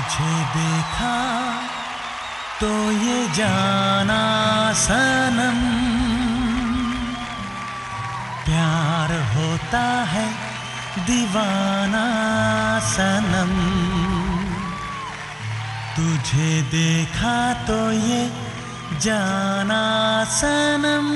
तुझे देखा तो ये जाना सनम प्यार होता है दीवाना सनम तुझे देखा तो ये जाना सनम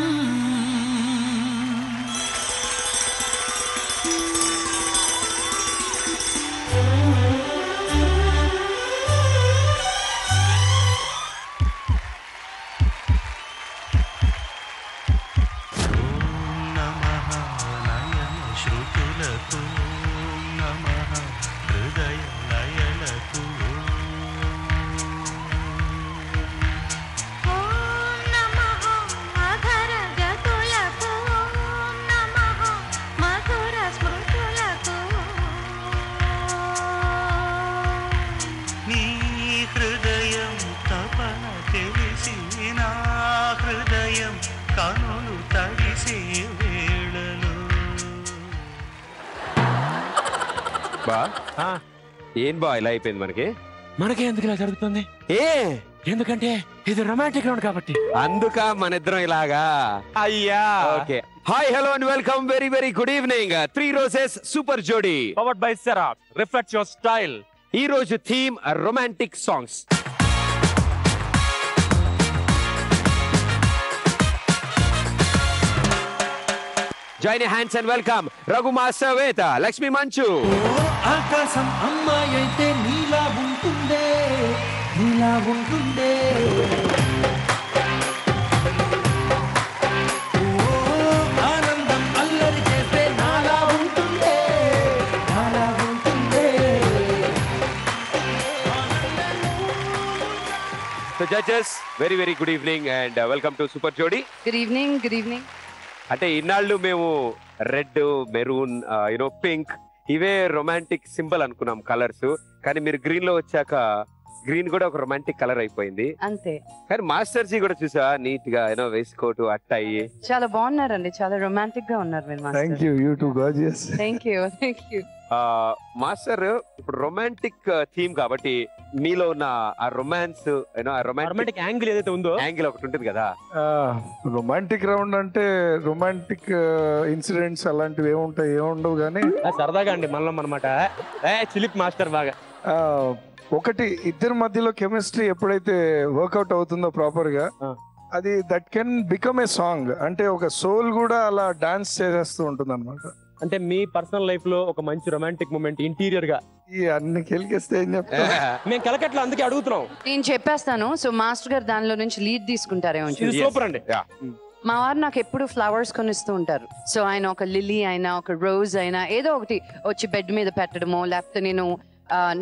ఏం బా ఇలా అయిపోయింది మనకి ఎందుకు ఇలా జరుగుతుంది? ఎందుకంటే ఇది రొమాంటిక్ రౌండ్ కాబట్టి. అందుక మన ఇద్దరం ఇలాగా అయ్యా. Okay, hi hello and welcome, very very good evening. 3 roses super Jodi powered by సెరాక్, రిఫ్లెక్ట్ యువర్ స్టైల్. ఈ రోజు theme romantic songs. Join hands and welcome Raghu master, వేత, లక్ష్మి మంచు. ఆకాశం అమ్మాయి అయితే నీలా ఉంటుందే ఆనందం అల్లరి చేస్తే నాలా ఉంటుందే so judges, very very good evening and welcome to super Jodi. Good evening. అంటే ఇన్నాళ్ళు మేము రెడ్, మెరూన్, పింక్ ఇవే రొమాంటిక్ సింబల్ అనుకున్నాం కలర్స్. కానీ మీరు గ్రీన్ లో వచ్చాక గ్రీన్ కూడా ఒక రొమాంటిక్ కలర్ అయిపోయింది అంతే. కానీ మాస్టర్ జీ కూడా చూసా నీట్ గా వేసుకోటు అట్ట అయ్యి చాలా బాగున్నారండి, చాలా రొమాంటిక్ గా ఉన్నారు మీరు. Thank you, you to gorgeous. Thank you. Master, ఇప్పుడు రొమాంటిక్ థీమ్ కాబట్టి మీలో ఉన్న ఆ రొమాన్స్, రొమాంటిక్ యాంగిల్ ఏదైతే ఉందో యాంగిల్ ఒకటి ఉంటుంది కదా. రొమాంటిక్ రౌండ్ అంటే రొమాంటిక్ ఇన్సిడెంట్స్ అలాంటివి ఏముండవు కానీ సరదాగా అండి మనలో అనమాట. చిలిప్ మాస్టర్ బాగా ఒకటి ఇద్దరి మధ్యలో కెమిస్ట్రీ ఎప్పుడైతే వర్కౌట్ అవుతుందో ప్రాపర్ గా, అది that can become a song. అంటే ఒక సోల్ కూడా అలా డాన్స్ చేసేస్తూ ఉంటుంది అనమాట. అంటే మీ పర్సనల్ లైఫ్ లో ఒక మంచి రొమాంటిక్ మూమెంట్ ఇంటీరియర్ గా ఈ అన్ని కెలికేస్తే ఏం చెప్తా. మేము కలకట్లో అందుకే అడుగుతున్నాం. నేను చెప్పేస్తాను. సో మాస్టర్ గారు దానిలో నుంచి లీడ్ తీసుకుంటారేమో. సూపర్ అండి. మా వారు నాకు ఎప్పుడు ఫ్లవర్స్ కొనిస్తూ ఉంటారు. సో ఆయన ఒక లిల్లీ అయినా ఒక రోజ్ అయినా ఏదో ఒకటి వచ్చి బెడ్ మీద పెట్టడమో, లేకపోతే నేను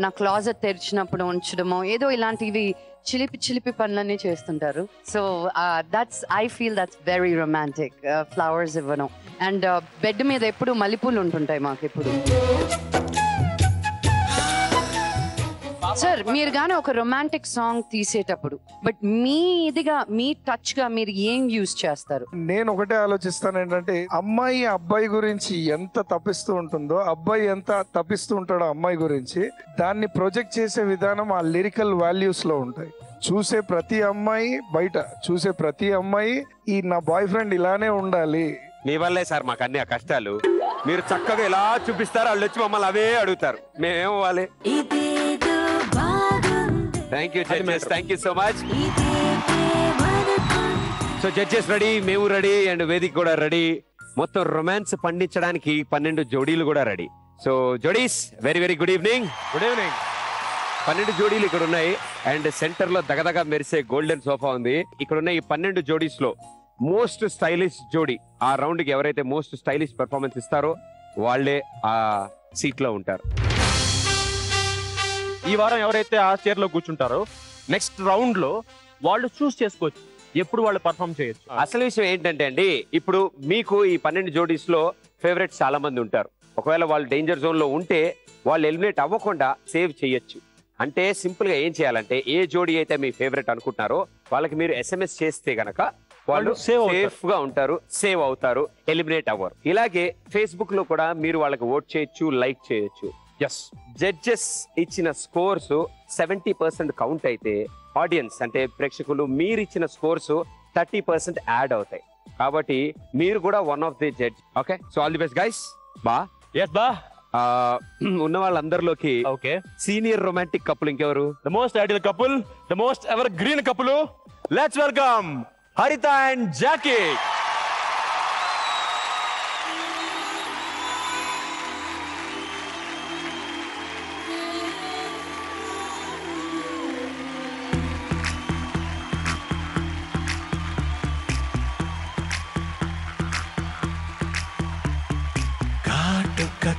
నా క్లాజెట్ తెరిచినప్పుడు ఉంచడమో, ఏదో ఇలాంటివి చిలిపి పనులన్నీ చేస్తుంటారు. So I feel that's very romantic, flowers ఇవ్వడం. అండ్ బెడ్ మీద ఎప్పుడు మల్లెపూలు ఉంటుంటాయి మాకు ఎప్పుడు. సార్, మీరు గానీ ఒక రొమాంటిక్ సాంగ్ తీసేటప్పుడు బట్ మీ టచ్ గా మీరు ఏం యూజ్ చేస్తారు? నేను ఒకటే ఆలోచిస్తాను ఏంటంటే, అమ్మాయి అబ్బాయి గురించి ఎంత తప్పిస్తూ ఉంటుందో, అబ్బాయి ఎంత తప్పిస్తూ ఉంటాడో అమ్మాయి గురించి, దాన్ని ప్రొజెక్ట్ చేసే విధానం ఆ లిరికల్ వాల్యూస్ లో ఉంటాయి. చూసే ప్రతి అమ్మాయి, బయట చూసే ప్రతి అమ్మాయి ఈ నా బాయ్ ఫ్రెండ్ ఇలానే ఉండాలి. మీ వల్లే సార్ మాకు అన్ని ఆ కష్టాలు. మీరు చక్కగా ఎలా చూపిస్తారు, వాళ్ళు వచ్చి మమ్మల్ని అవే అడుగుతారు. మేమేం అవ్వాలి? Thank you judges, thank you so much. So judges ready, మేము రెడీ, అండ్ వేదిక కూడా రెడీ. మొత్తం రొమాన్స్ పండించడానికి 12 జోడీలు కూడా ready. So jodis, very very good evening. Good evening. 12 జోడీలు ఇక్కడ ఉన్నాయి అండ్ సెంటర్ లో దగదగా మెరిసే గోల్డెన్ సోఫా ఉంది. ఇక్కడ ఉన్న ఈ 12 జోడీస్ లో మోస్ట్ స్టైలిష్ జోడీ, ఆ రౌండ్ కి ఎవరైతే మోస్ట్ స్టైలిష్ పెర్ఫార్మెన్స్ ఇస్తారో వాళ్ళే ఆ సీట్ లో ఉంటారు. ఈ వారం ఎవరైతే ఆ చైర్ లో కూర్చుంటారో నెక్స్ట్ రౌండ్ లో వాళ్ళు చూస్ చేసుకోవచ్చు ఎప్పుడు వాళ్ళు పర్ఫార్మ్ చేయొచ్చు. అసలు విషయం ఏంటంటే అండి, ఇప్పుడు మీకు ఈ 12 జోడీస్ లో ఫేవరెట్స్ చాలా మంది ఉంటారు. ఒకవేళ వాళ్ళు డేంజర్ జోన్ లో ఉంటే వాళ్ళు ఎలిమినేట్ అవ్వకుండా సేవ్ చేయొచ్చు. అంటే సింపుల్ గా ఏం చేయాలంటే, ఏ జోడీ అయితే మీ ఫేవరెట్ అనుకుంటున్నారో వాళ్ళకి మీరు SMS చేస్తే గనక వాళ్ళు సేఫ్ గా ఉంటారు, సేవ్ అవుతారు, ఎలిమినేట్ అవ్వరు. ఇలాగే ఫేస్బుక్ లో కూడా మీరు వాళ్ళకి ఓట్ చేయొచ్చు, లైక్ చేయొచ్చు. ఎస్. జడ్జెస్ ఇచ్చిన స్కోర్స్ 70% కౌంట్ అయితే ఆడియన్స్ అంటే ప్రేక్షకులు మీరు ఇచ్చిన స్కోర్స్ 30% యాడ్ అవుతాయి. కాబట్టి మీరు కూడా one of the judge. Okay, so all the best guys. బా ఎస్ బా. ఉన్న వాళ్ళందరిలోకి ఓకే, సీనియర్ రొమాంటిక్ కపుల్ ఇంకెవరు? The most ideal couple, the most ever green couple. Let's welcome హరిత అండ్ జాకీ.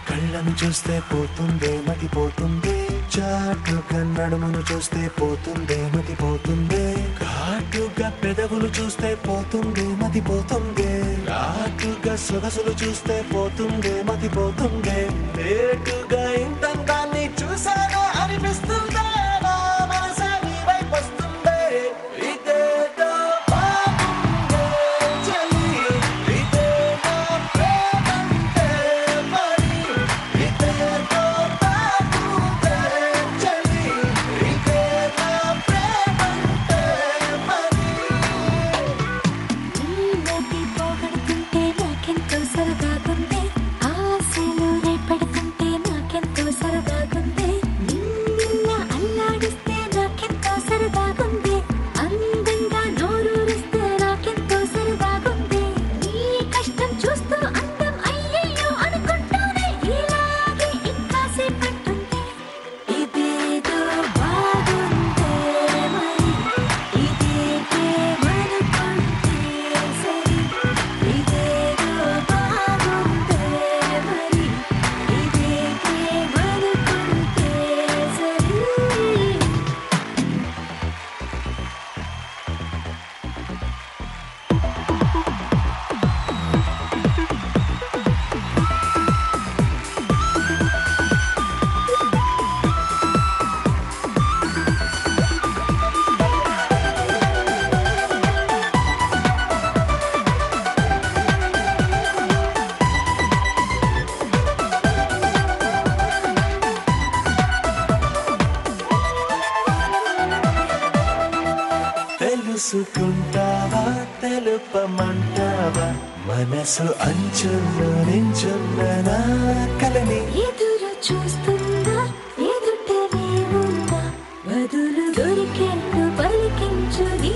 కళ్ళను చూస్తే పోతుందే మతిపోతుందే, చాటుగా నడుమును చూస్తే పోతుందే మతిపోతుందే, ఘాటుగా పెదవులు చూస్తే పోతుందే మతిపోతుందే, ఘాటుగా సొగసులు చూస్తే పోతుందే మతిపోతుందే, లేటుగా ఇంతందాన్ని చూసాగా అనిపిస్తుందే, నా మనసే నీ వైపు వస్తుందే, ఇదేదో బాగుందే చలి, ఇదే నా ప్రేమంటే మరి, ఇదేదో బాగుందే చలి, ఇదే నా ప్రేమంటే మరి. నీలోకి పోగొడుతుంటే నాకెంతో సరదాగుంది, ఆశలు రేపడుతుంటే నాకెంతో సరదాగుంది, నిన్న అల్లాడిస్తే నాకెంతో సరదాగుంది, అందంగా నోరూరిస్తే నాకెంతో సరదాగుంది, నీ కష్టం చూస్తూ అందం అయ్యయ్యో అనుకుంటూనే ఇలాగే ఇంకాసేపట్టుంది, ఇదేదో బాగుందే మరి, ఇదే ప్రేమనుకుంటే సరి, ఇదేదో బాగుందే మరి, ఇదే ప్రేమనుకుంటే సరి. తెలుసుకుంటావా తెలుపమంటావా, మనసు అంచుల్లో నించున్న నా కలని, ఎదురు చూస్తుందా ఎదుటనే ఉందా, బదులు దొరికెట్టు పలికించు నీ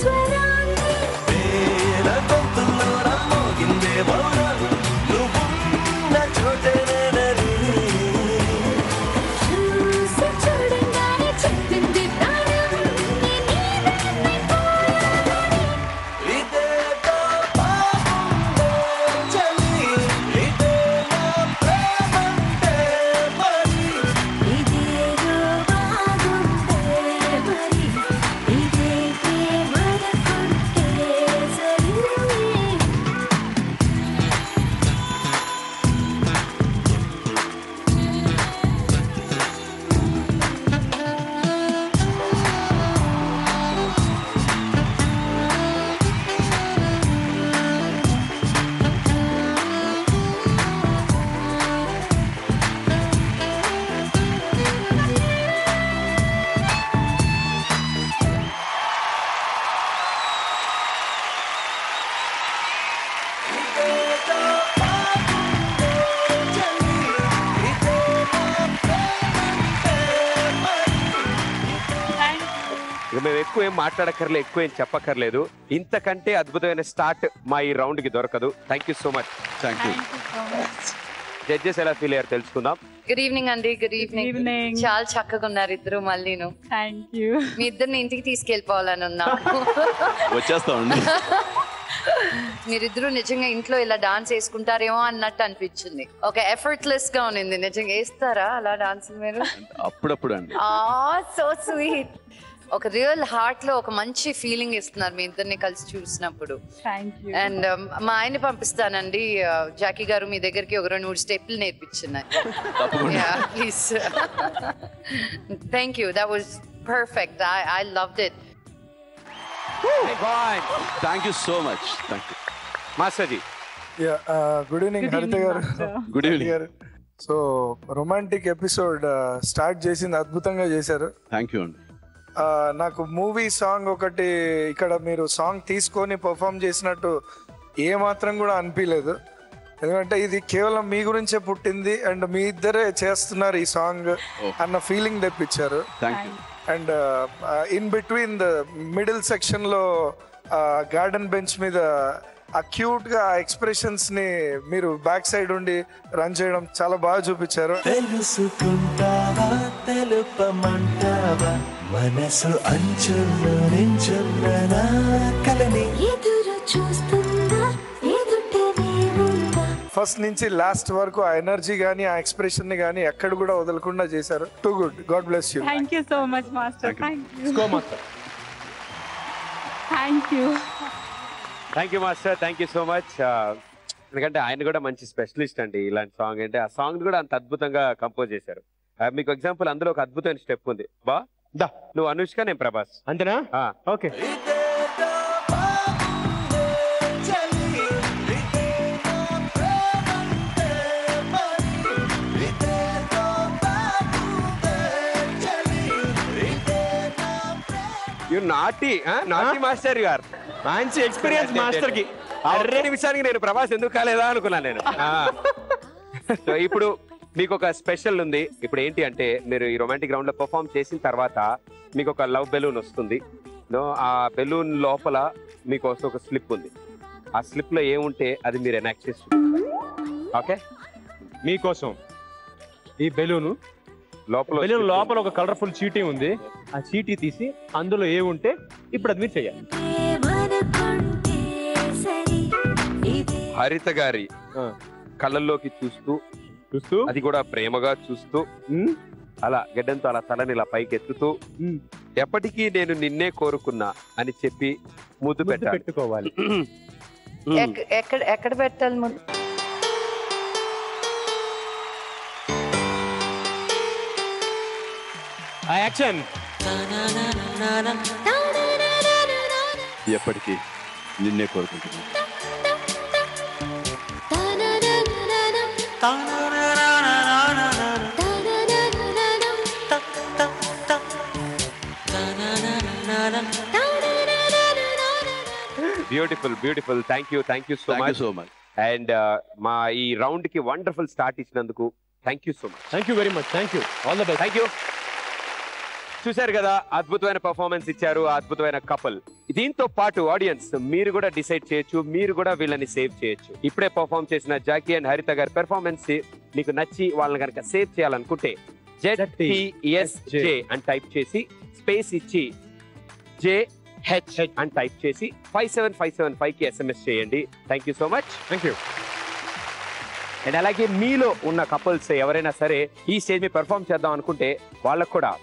స్వరాన్ని, వేల గొంతుల్లో నమ్మోగిందే మౌనం, నువ్వున్న చోటనేనని, చూసి చూడంగానే చెప్పింది ప్రాణం, నీ నీడనే పోయాలని, ఇదేదో బాగుందే చలి, ఇదే నా ప్రేమంటే మరి, ఇదేదో బాగుందే మరి, ఇదే ప్రేమనుకుంటే సరి. ఇదేదో బాగుందే చలి, ఇదే నా ప్రేమంటే మరి. ఇక మేము ఎక్కువ ఏం మాట్లాడక్కర్లేదు, ఎక్కువ ఏం చెప్పక్కర్లేదు. ఇంతకంటే అద్భుతమైన స్టార్ట్ మా ఈ రౌండ్ కి దొరకదు. Thank you so much. Thank you. Judges ఎలా ఫీల్ అయ్యారు తెలుసుకుందాం. గుడ్ ఈవినింగ్ అండి. Good evening. చాలా చక్కగా ఉన్నారు ఇద్దరు. మళ్ళీను థ్యాంక్ యూ. మీ ఇద్దరిని ఇంటికి తీసుకెళ్ళిపోవాలని ఉన్నా. వచ్చేస్తామండి. మీరిద్దరు నిజంగా ఇంట్లో ఇలా డాన్స్ వేసుకుంటారేమో అన్నట్టు అనిపించింది. ఒక ఎఫర్ట్లెస్ గా ఉంది. నిజంగా వేస్తారా అలా డాన్స్ మీరు? అప్పుడప్పుడు అండి. So sweet. ఒక రియల్ హార్ట్ లో ఒక మంచి ఫీలింగ్ ఇస్తున్నారు మీ ఇద్దరిని కలిసి చూసినప్పుడు. Thank you. అండ్ మా ఆయన్ని పంపిస్తానండి. జాకీ గారు మీ దగ్గరికి ఒక 2-3 స్టెప్లు నేర్పించినారు. Please. Thank you. That was perfect. I loved it. Thank you so much. Thank you master ji. Good evening Haritha గారు. Good evening. So romantic episode start చేసింది అద్భుతంగా చేశారు. థ్యాంక్ యూ అండి. నాకు మూవీ సాంగ్ ఒకటి ఇక్కడ మీరు సాంగ్ తీసుకొని పర్ఫామ్ చేసినట్టు ఏ మాత్రం కూడా అనిపించలేదు. ఎందుకంటే ఇది కేవలం మీ గురించే పుట్టింది అండ్ మీ ఇద్దరే చేస్తున్నారు ఈ సాంగ్ అన్న ఫీలింగ్ తెప్పించారు. Thank you. And in between the middle section లో గార్డెన్ బెంచ్ మీద ఆ క్యూట్ గా ఎక్స్ప్రెషన్స్ ని మీరు బ్యాక్ సైడ్ ఉండి రన్ చేయడం చాలా బాగా చూపించారు. తెలుసుకుంటావా తెలుపమంటావా మనసు అంచుల్లో నించున్న నా కలని ఎదురు చూస్తుందా ఎదుటనే ఉందా ఫస్ట్ నుంచి లాస్ట్ వరకు ఆ ఎనర్జీ గానీ ఆ ఎక్స్ప్రెషన్ ని గానీ ఎక్కడ కూడా వదలకుండా చేశారు. Too good. God bless you. Thank you so much, Master. Thank you. Go, Master. Thank you. Thank you master, thank you so much. ఎందుకంటే ఆయన కూడా మంచి స్పెషలిస్ట్ అండి ఇలాంటి సాంగ్ అంటే. ఆ సాంగ్ కూడా అంత అద్భుతంగా కంపోజ్ చేశారు. మీకు ఎగ్జాంపుల్ అందులో ఒక అద్భుతమైన స్టెప్ ఉంది. బా దా నువ్వు అనుష్క, నేను ప్రభాస్. అంతేనా? ఓకే. ఇదేదో బాగుందే చలి ఇదేదో ప్రేమంటే మరి ఇదేదో బాగుందే చలి ఇదేదో యు నాటి మాస్టర్ గారు. మంచి ఎక్స్పీరియన్స్ మాస్టర్ కి. అర్రే నిమిషానికి నేను ప్రభాస్ ఎందుకు కాలేదా అనుకున్నాను నేను. సో ఇప్పుడు మీకు ఒక స్పెషల్ ఉంది. ఇప్పుడు ఏంటి అంటే మీరు ఈ రొమాంటిక్ గ్రౌండ్ లో పర్ఫామ్ చేసిన తర్వాత మీకు ఒక లవ్ బెలూన్ వస్తుంది. ఆ బెలూన్ లోపల మీకోసం ఒక స్లిప్ ఉంది. ఆ స్లిప్ లో ఏముంటే అది మీరు ఎనాక్ట్ చేస్తుంది. ఓకే, మీకోసం ఈ బెలూన్ లోపల ఒక కలర్ఫుల్ చీటీ ఉంది. ఆ చీటీ తీసి అందులో ఏముంటే ఇప్పుడు అది మీరు చెయ్యాలి. ఏమనుకుంటే సరి ఇది హరిత గారి కళ్ళల్లోకి చూస్తూ అది కూడా ప్రేమగా చూస్తూ అలా గడ్డంతో అలా తలని ఇలా పైకి ఎత్తుతూ ఎప్పటికీ నేను నిన్నే కోరుకున్నా అని చెప్పి ముద్దు పెట్టుకోవాలి. ఎక్కడ పెట్టాలి ముందు? యాక్షన్. ఎప్పటికీ నిన్నే కోరుకుంటున్నాను. Beautiful beautiful. Thank you so much. And మా ఈ రౌండ్ కి వండర్ఫుల్ స్టార్ట్ ఇచ్చినందుకు thank you so much. Thank you very much. Thank you. All the best. Thank you. చూశారు కదా, అద్భుతమైన పర్ఫార్మెన్స్ ఇచ్చారు అద్భుతమైన కపుల్. దీంతో పాటు ఆడియన్స్ మీరు కూడా డిసైడ్ చేయొచ్చు, మీరు కూడా వీళ్ళని సేవ్ చేయొచ్చు. ఇప్పుడే పర్ఫార్మ్ చేసిన జాకీ అండ్ హరిత గారి పెర్ఫార్మెన్స్ మీకు నచ్చి వాళ్ళని కనుక సేవ్ చేయాలనుకుంటే ZTSJ అని టైప్ చేసి స్పేస్ ఇచ్చి JH అని టైప్ చేసి 57575 కి SMS చేయండి. Thank you so much. Thank you. And అలాగే మీలో ఉన్న కపుల్స్ ఎవరైనా సరే ఈ స్టేజ్ మీద పెర్ఫార్మ్ చేద్దాం అనుకుంటే వాళ్ళకు కూడా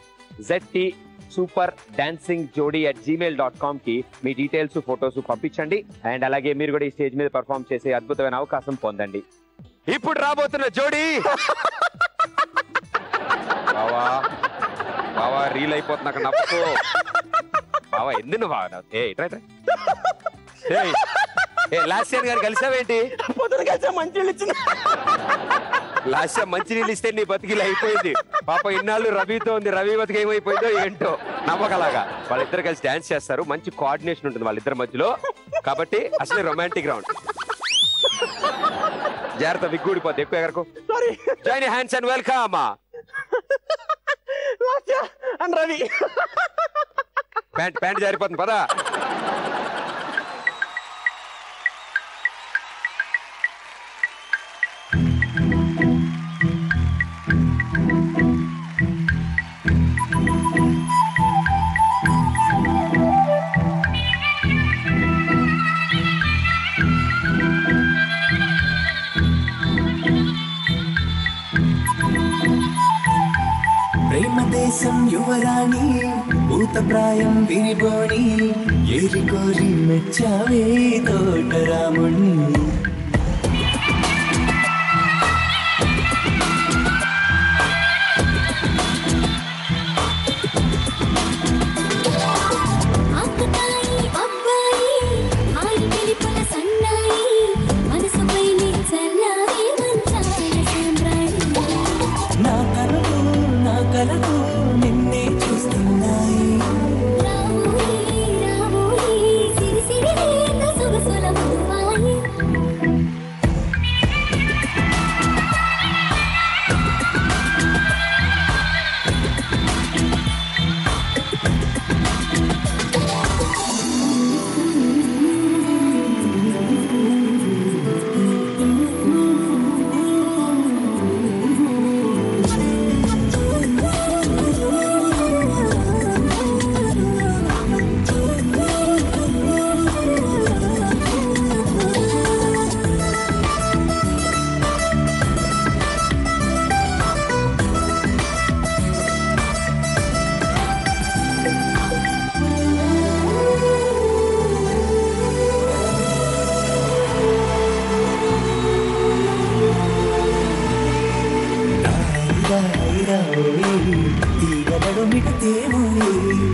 ZT సూపర్ డాన్సింగ్ జోడీ @gmail.com కి మీ డీటెయిల్స్ ఫొటోస్ పంపించండి. అండ్ అలాగే మీరు కూడా ఈ స్టేజ్ మీద పెర్ఫార్మ్ చేసే అద్భుతమైన అవకాశం పొందండి. ఇప్పుడు రాబోతున్న జోడీ బావా రీల్ అయిపోతుంది అక్కడ నవ్వుతూ. బావా ఎందుకు బాగా లాస్ట్ ఇయర్ గారు కలిసావేంటి? లాస్ట్ ఇయర్ మంచి నీళ్ళు ఇస్తే నీ బతికిలా అయిపోయింది. పాప ఇన్నాళ్ళు రవితో ఉంది, రవి బతికి ఏమైపోయిందో ఏంటో నమ్మకలాగా. వాళ్ళిద్దరు కలిసి డాన్స్ చేస్తారు, మంచి కోఆర్డినేషన్ ఉంటుంది వాళ్ళిద్దరి మధ్యలో. కాబట్టి అసలే రొమాంటిక్ రౌండ్. జాగ్రత్త, విగ్గూడిపోద్ది ఎక్కువ ఎగరకు. Join hands and welcome Ravi. Pant జారిపోతుంది పదా. ప్రేమ దేశం యువరాణి భూతప్రాయం విరిబోని ఏరి కోరి మెచ్చావే తోటరాముణ్ణి. అక్కతాయి అబ్బాయి హాయి పిలిపుల సన్నాయి మనసుపై నీ చల్లారి మంచాల సాంబ్రాణి రావోయి తీగలడు మిటతేవోయి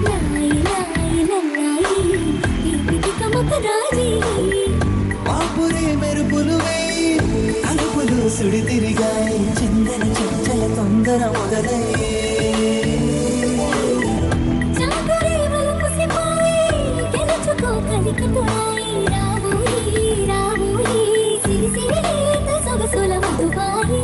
లాయి లాయి లల్లాయి తీపి కమక రాజీ పాపురే మెరుపులు వేయి తలుపులు సుడి తిరిగాయి చందన చంచల తొందర మొదలయ్యే చాకరే వలకుసిపోయి గెలుచుకో కలికిపోయి రావోయి రావోయి సిరి సిరి లేత సొగసుల మధుబాయి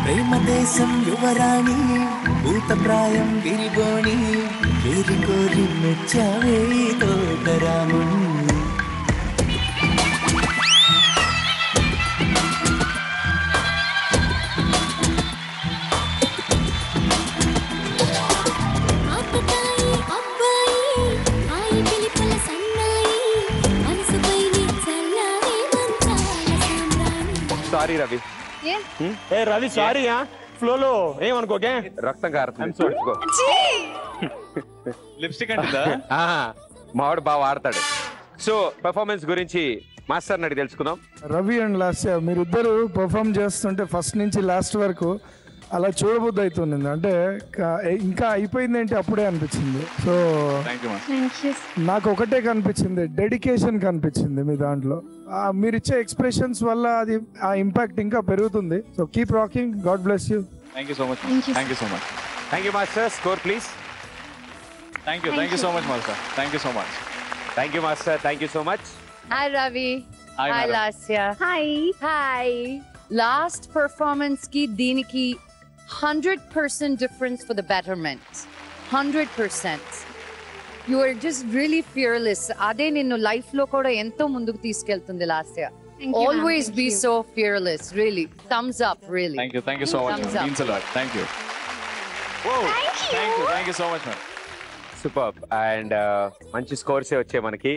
ప్రేమ దేశం యువరాణి భూతప్రాయం విరిబోణి ఏరి కోరి మెచ్చావే తోటరాముణ్ణి ఆకతాయి అబ్బాయి హాయి పిలిపల సన్నాయి మనసుపై నీ చల్లారే మంచాల సామ్రాణి సారీ రవి ఏ రవి సారీ ఫ్లోలో ఏమనుకోకే రక్తం కారుతుంది లిప్స్టిక్ అంటే మావాడు బాగా ఆడతాడు. సో పెర్ఫార్మెన్స్ గురించి మాస్టర్ అడిగి తెలుసుకుందాం. రవి అండ్ లాస్య మీరిద్దరు పర్ఫామ్ చేస్తుంటే ఫస్ట్ నుంచి లాస్ట్ వరకు అలా చూడబుద్ధి అవుతుంది. అంటే ఇంకా అయిపోయింది ఏంటి అప్పుడే అనిపించింది. సో నాకు ఒకటే కనిపించింది, డెడికేషన్ కనిపించింది మీ దాంట్లో. మీరు ఇచ్చే ఎక్స్ప్రెషన్స్ వల్ల అది ఆ ఇంపాక్ట్ ఇంకా పెరుగుతుంది. So keep rocking, God bless you. Thank you so much. Thank you so much. Thank you master. Score please. Thank you so much master. Thank you so much. Thank you master. Thank you so much. Hi Ravi. Hi, Hi madam. Lasya. Hi. Hi. Last performance ki deeniki 100% difference for the betterment. 100%. You are just really fearless. Ade ninnu life lo kuda ento munduku తీసుకెళ్తుంది Lasya. Always be so fearless. Really. Thumbs up. Really. Thank you so much. Thumbs up. Means a lot. Thank you. Whoa. Thank you so much man. Super. And మంచి స్కోర్సే వచ్చాయి మనకి.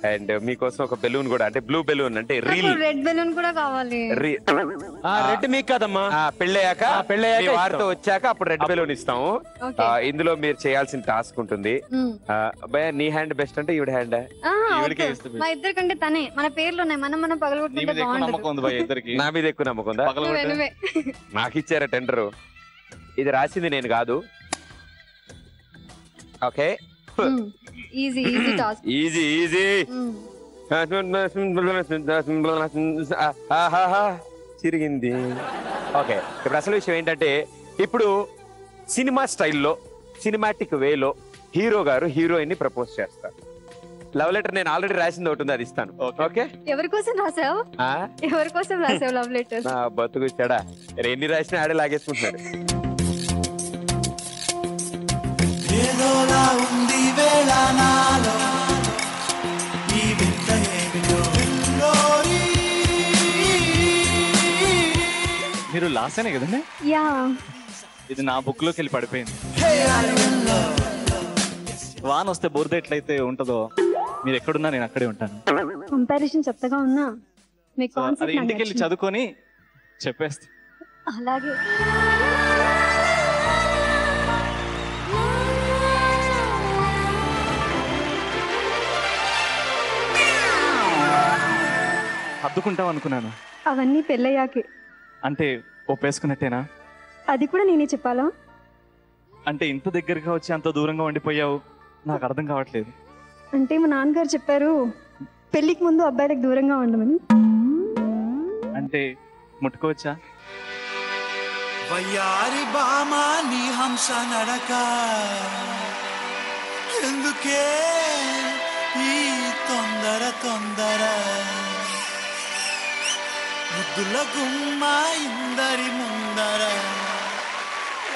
And మీకోసం ఒక balloon కూడా, అంటే blue balloon, అంటే reel red balloon కూడా కావాలి. రెడ్ మీకు కదమ్మా, పెళ్ళయ్యాక వారితో వచ్చాక అప్పుడు రెడ్ బెలూన్ ఇస్తాము. ఇందులో మీరు చేయాల్సిన టాస్క్ ఉంటుంది. భయ నీ హ్యాండ్ బెస్ట్ అంటే ఈవిడ హ్యాండ్? మా ఇద్దరి కంటే తనే. మన పేర్లు ఉన్నాయి, మనం పగలగొట్టుకుంటే బాగుంటుంది. నా మీద ఎక్కువ నమ్మకం ఉందా? నాకు ఇచ్చారా టెండర్? ఇది రాసింది నేను కాదు. Okay, easy task. ఈజీ చిరిగింది. ఓకే, ఇప్పుడు అసలు విషయం ఏంటంటే, ఇప్పుడు సినిమా స్టైల్లో, సినిమాటిక్ వేలో హీరో గారు హీరోయిన్ ని ప్రపోజ్ చేస్తారు. లవ్ లెటర్ నేను ఆల్రెడీ రాసింది ఒకటి ఉంది, అది ఇస్తాను. ఓకే, ఎవరి కోసం రాసావు? ఎవరి కోసం రాసావు లవ్ లెటర్? నా బతుకు ఇచ్చాడా, ఎన్ని రాసినా ఆడే లాగేసుకుంటున్నాడు. ఏదోలా ఉంది వేళ నాలో ఈ వింత ఏమిటో విందోరి. మీరు లాస్టేనే కదండి? యా, ఇది నా బుక్ లోకి వెళ్ళి పడిపోయింది. వాన వస్తే బురద ఎట్లయితే ఉంటుందో, మీరు ఎక్కడున్నా నేను అక్కడే ఉంటాను. కంపారిజన్ చెప్తగా ఉన్నా. మీ అది కాన్సెప్ట్ ఇంటికి వెళ్ళి చదువుకొని చెప్పేస్తా. అలాగే. అద్దుకుంటాం అనుకున్నాను. అవన్నీ పెళ్ళయ్యాకే. అంటే ఒప్పేసుకున్నట్టేనా? అది కూడా నేనే చెప్పాలా? అంటే ఇంత దగ్గరగా వచ్చి అంత దూరంగా ఉండిపోయావు, నాకు అర్థం కావట్లేదు. అంటే మా నాన్నగారు చెప్పారు పెళ్లికి ముందు అబ్బాయిలకు దూరంగా ఉండమని. అంటే ముట్టుకోవచ్చా? వయ్యారి బామా నీ హంస నడక ఎందుకే ఈ తొందర తొందర ముద్దుల గుమ్మ ఇందరి ముందర.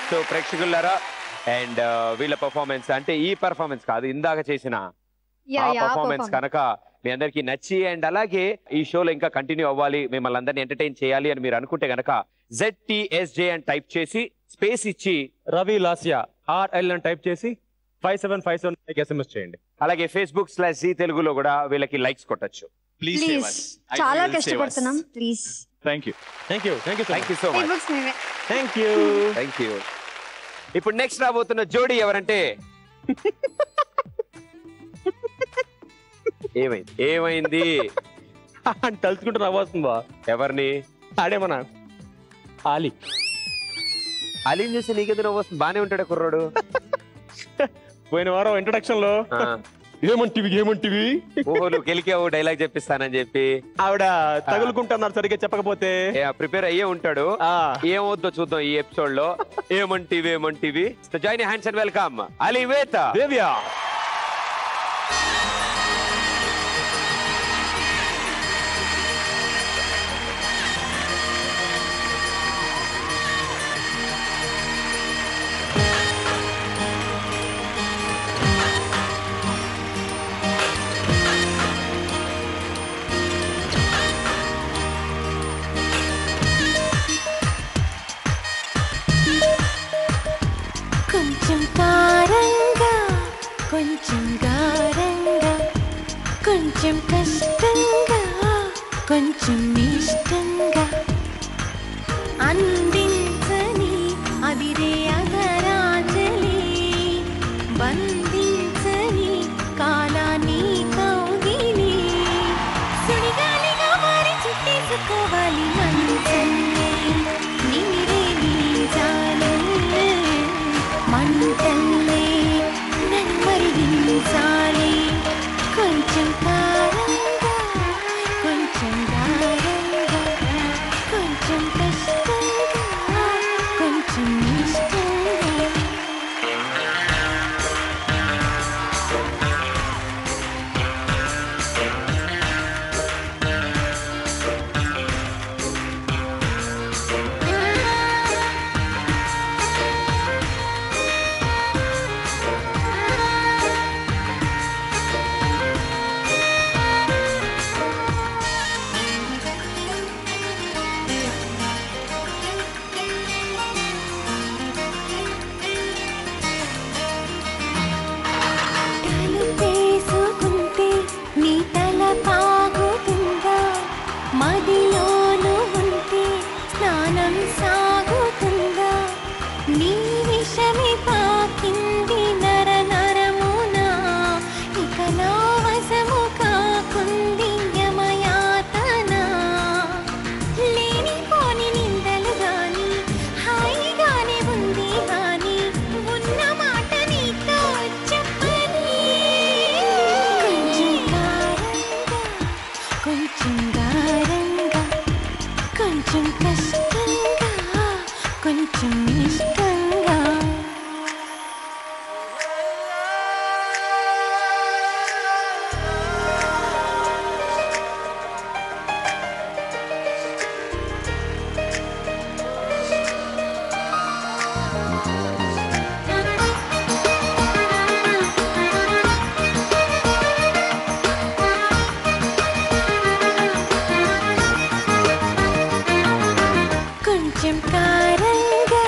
సో ప్రేక్షకులారా, అండ్ వీళ్ళ పర్ఫార్మెన్స్ అంటే ఈ పర్ఫార్మెన్స్ కాదు, ఇందాక చేసిన ఆ పర్ఫార్మెన్స్ కనుక మీ అందరికి నచ్చి అండ్ అలాగే ఈ షోలో ఇంకా కంటిన్యూ అవ్వాలి, మిమ్మల్ని అందరినీ ఎంటర్టైన్ చేయాలి అని మీరు అనుకుంటే గనక ZTSJ అని టైప్ చేసి స్పేస్ ఇచ్చి రవి లాస్యా RL అని టైప్ చేసి 5757 SMS చేయండి. అలాగే Facebook/Zee తెలుగులో కూడా వీళ్ళకి లైక్స్ కొట్టచ్చు. ప్లీజ్ చాలా కష్టపడుతున్నాం, please. Thank you. Thank you so much. Thank you. ఇప్పుడు నెక్స్ట్ రాబోతున్న జోడీ ఎవరంటే ఏమైంది అని తలుచుకుంటూ నవ్వుతుందా? ఎవరిని? ఆడేమన్నా అలీని చూసి నీకెందుకు నవ్వు వస్తుంది? బానే ఉంటాడు కుర్రోడు. పోయిన వారం ఇంట్రడక్షన్ లో ఏమంటివి ఓహో నువ్వు గెలికావు డైలాగ్ చెప్పిస్తానని చెప్పి ఆవిడ తగులుకుంటున్నారు సరిగ్గా చెప్పకపోతే. ప్రిపేర్ అయ్యే ఉంటాడు. ఏమవుద్దో చూద్దాం ఈ ఎపిసోడ్ లో. ఏమంటివి join hands and welcome Ali వేత దేవ్యా. కొంచెం కారంగా కొంచెం గారంగా కొంచెం కష్టంగా కొంచెం ఇష్టంగా అందించని అదిరే అగరాజలి బంధించని కాలాన్ని కౌగిలి సుడిగాలిగా మారి చుట్టేసుకోవాలి మంచల్లే నీరే నీ జాలల్లే మంటల్లే నన్మరిగించాలి కొంచెం కారంగా కొంచెం గారంగా కొంచెం కష్టంగా కొంచెం ఇష్టంగా. తలుపేసుకుంటే నీ తల పాగుతుందా మదిలోను ఉంటే స్నానం సాగుతుందా నీ విషమే పాకింది నర నరమునా ఇక నా వశము కాకుంది యమయాతన లేనిపోని నిందలు గాని హాయిగానే ఉంది గాని ఉన్న మాట నీతో చెప్పని కొంచెం గారంగా కొంచెం కష్టంగా కొంచెం ఇష్టంగా. కొంచెం కారంగా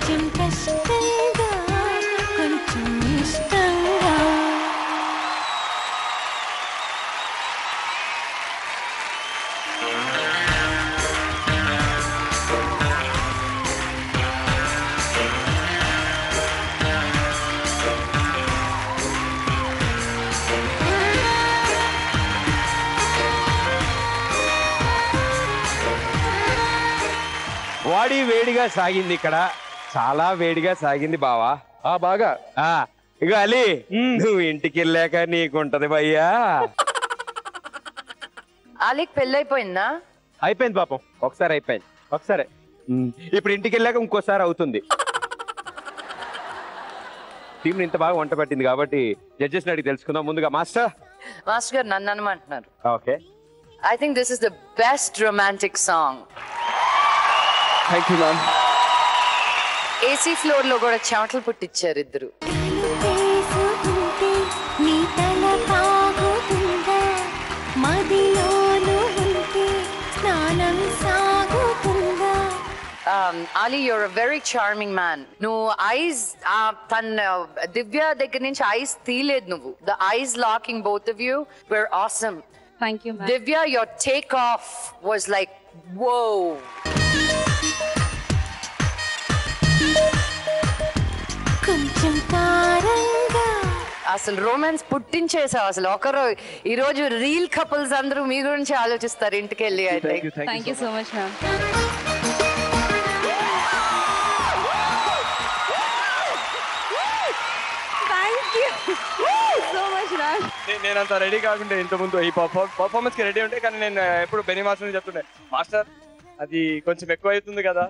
కొంచెం కష్టంగా కొంచెం ఇష్టంగా వాడి వేడిగా సాగింది ఇక్కడ, చాలా వేడిగా సాగింది బావా. బాగా ఇక అలీ, నువ్వు ఇంటికి వెళ్ళాక నీకుంటది భయ్యా. అలీకి పెళ్ళైపోయిందా? అయిపోయింది పాపం, ఒకసారి అయిపోయింది. ఒకసారి. ఇప్పుడు ఇంటికి వెళ్ళాక ఇంకోసారి అవుతుంది. టీం ఇంత బాగా వంట పట్టింది కాబట్టి జడ్జెస్ అడిగి తెలుసుకుందాం. ముందుగా మాస్టర్ గారు నన్ను అనమంటున్నారు. Okay, I think this is the best romantic song. Thank you ma'am. AC floor లో కూడా చెమటలు పుట్టించారు ఇద్దరు. చేసుకుంటే నీ తల పాగుతుందా మదిలోను ఉంటే స్నానం సాగుతుందా. Ali, you're a very charming man. నువ్వు ఐస్ దివ్య దగ్గర నుంచి ఐస్ తీయలేదు నువ్వు. The eyes locking both of you were awesome. Thank you, ma'am. Divya, your take off was like, whoa. కొంచెం కారంగా అసలు రొమాన్స్ పుట్టించేసావు. అసలు ఒకరు ఈ రోజు రీల్ కపుల్స్ అందరూ మీ గురించి ఆలోచిస్తారు ఇంటికి వెళ్ళి. అయితే Thank you so much, ma'am. Thank you so much, ma'am. నేనంత రెడీ కాకుండా ఇంత ముందు ఈ పర్ఫార్మెన్స్ కి రెడీ ఉంటే, కానీ నేను ఎప్పుడు బెనీ మాస్టర్ చెప్తుండే, మాస్టర్ అది కొంచెం ఎక్కువ అవుతుంది కదా,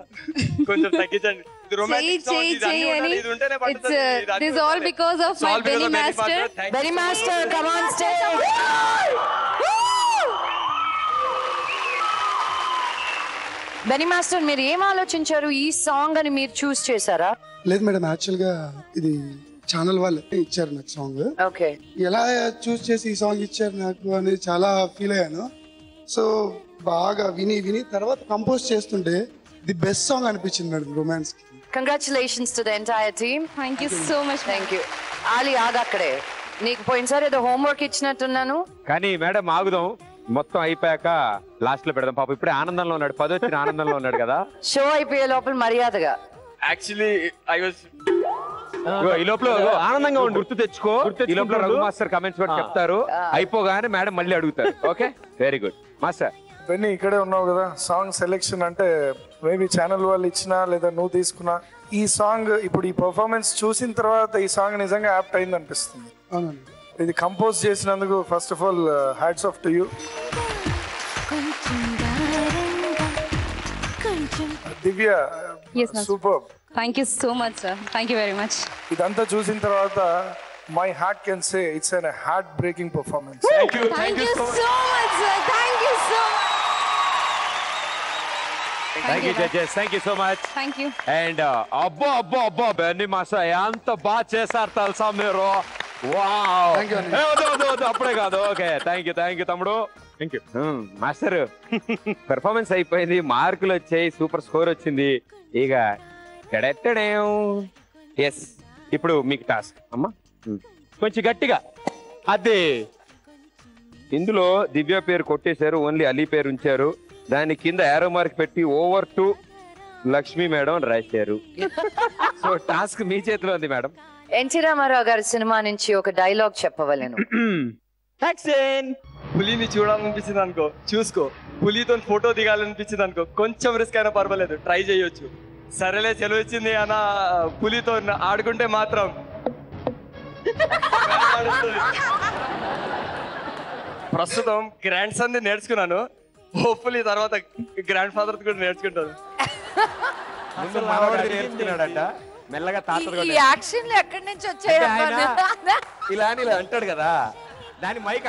కొంచెం తగ్గించండి. ఇది romantic song, ఇది అన్నీ ఉండాలి, ఇది ఉంటేనే పడుతుంది. This is all because of my Benny Master. Benny Master, come on stage. Benny master, మీరు ఏం ఆలోచించారు? ఈ సాంగ్ అని మీరు చూస్ చేశారా? లేదు మేడం, యాక్చువల్ గా ఇది ఛానల్ వాళ్ళే ఇచ్చారు నాకు సాంగ్. ఓకే, ఎలా చూస్ చేసి ఈ సాంగ్ ఇచ్చారు నాకు అని చాలా ఫీల్ అయ్యాను. సో బాగా విని విని తర్వాత కంపోజ్ చేస్తుంటే ది బెస్ట్ సాంగ్ అనిపించింది మేడం రొమాన్స్ కి. Congratulations to the entire team. Thank you so much. Thank you. Ali ఆగక్కడే, నీకు పోయినసారి ఏదో హోంవర్క్ ఇచ్చినట్టున్నాను. కానీ మేడం ఆగుదాం, మొత్తం అయిపోయాక లాస్ట్ లో పెడదాం. పాప ఇప్పుడే ఆనందంలో ఉన్నాడు, 10 వచ్చిన ఆనందంలో ఉన్నాడు కదా. షో అయిపోయే లోపల మర్యాదగా యాక్చువల్లీ ఐ వాస్ ఈ లోపల ఆనందంగా ఉండి గుర్తు తెచ్చుకో. ఈ లోపల రఘు మాస్టర్ కమెంట్స్ కూడా చెప్తారు, అయిపోగానే మేడం మళ్ళీ అడుగుతారు. Okay, very good master. Benny ఇక్కడే ఉన్నావు కదా, సాంగ్ సెలెక్షన్ అంటే మేబీ ఛానల్ వాళ్ళు ఇచ్చినా లేదా నువ్వు తీసుకున్నా, ఈ సాంగ్ ఇప్పుడు ఈ పర్ఫార్మెన్స్ చూసిన తర్వాత ఈ సాంగ్ నిజంగా యాప్ట్ అయింది అనిపిస్తుంది. అవునండి. ఇది కంపోజ్ చేసినందుకు first of all hats off to you. Divya, Yes, ma'am. Super. Thank you so much, sir. Thank you very much. ఇదంతా చూసిన తర్వాత my heart can say it's an heart breaking performance. Thank you so much, sir. Thank you so much. Thank you judges, thank you so much. Thank you. And అబ్బో అబ్బో అబ్బో Benny master ఎంత బాగా చేశారు తెలుసా మీరు. వావ్, అప్పుడే కాదు. ఓకే, థ్యాంక్ యూ తమ్ముడు. Thank you master. పెర్ఫార్మెన్స్ అయిపోయింది, మార్కులు వచ్చాయి, సూపర్ స్కోర్ వచ్చింది. ఇక ఎస్, ఇప్పుడు మీకు టాస్క్ అమ్మా, కొంచెం గట్టిగా. అదే ఇందులో దివ్య పేరు కొట్టేశారు, ఓన్లీ అలీ పేరు ఉంచారు. దాని కింద యారో మార్క్ పెట్టి ఓవర్ టు లక్ష్మి మేడం రాశారు. సో టాస్క్ మీ చేతిలో ఉంది మేడం. ఎన్టీ రామారావు గారి సినిమా నుంచి ఒక డైలాగ్ చెప్పవలేను. పులిని చూడాలనిపించింది అనుకో, చూసుకో. పులితో ఫోటో దిగాలనిపించింది అనుకో, కొంచెం రిస్క్ అయినా పర్వాలేదు, ట్రై చేయొచ్చు. సరేలే, సెలవు ఇచ్చింది అన్న, పులితో ఆడుకుంటే మాత్రం ప్రస్తుతం గ్రాండ్ సన్ నేర్చుకున్నాను, హోప్ఫుల్లీ తర్వాత గ్రాండ్ ఫాదర్ కూడా నేర్చుకుంటాను. నేర్చుకున్నాడట మెల్లగా, తాత ఈ యాక్షన్ ఎక్కడి నుంచి వచ్చాయి? ఇలా అని ఇలా అంటాడు కదా, దాని మైక్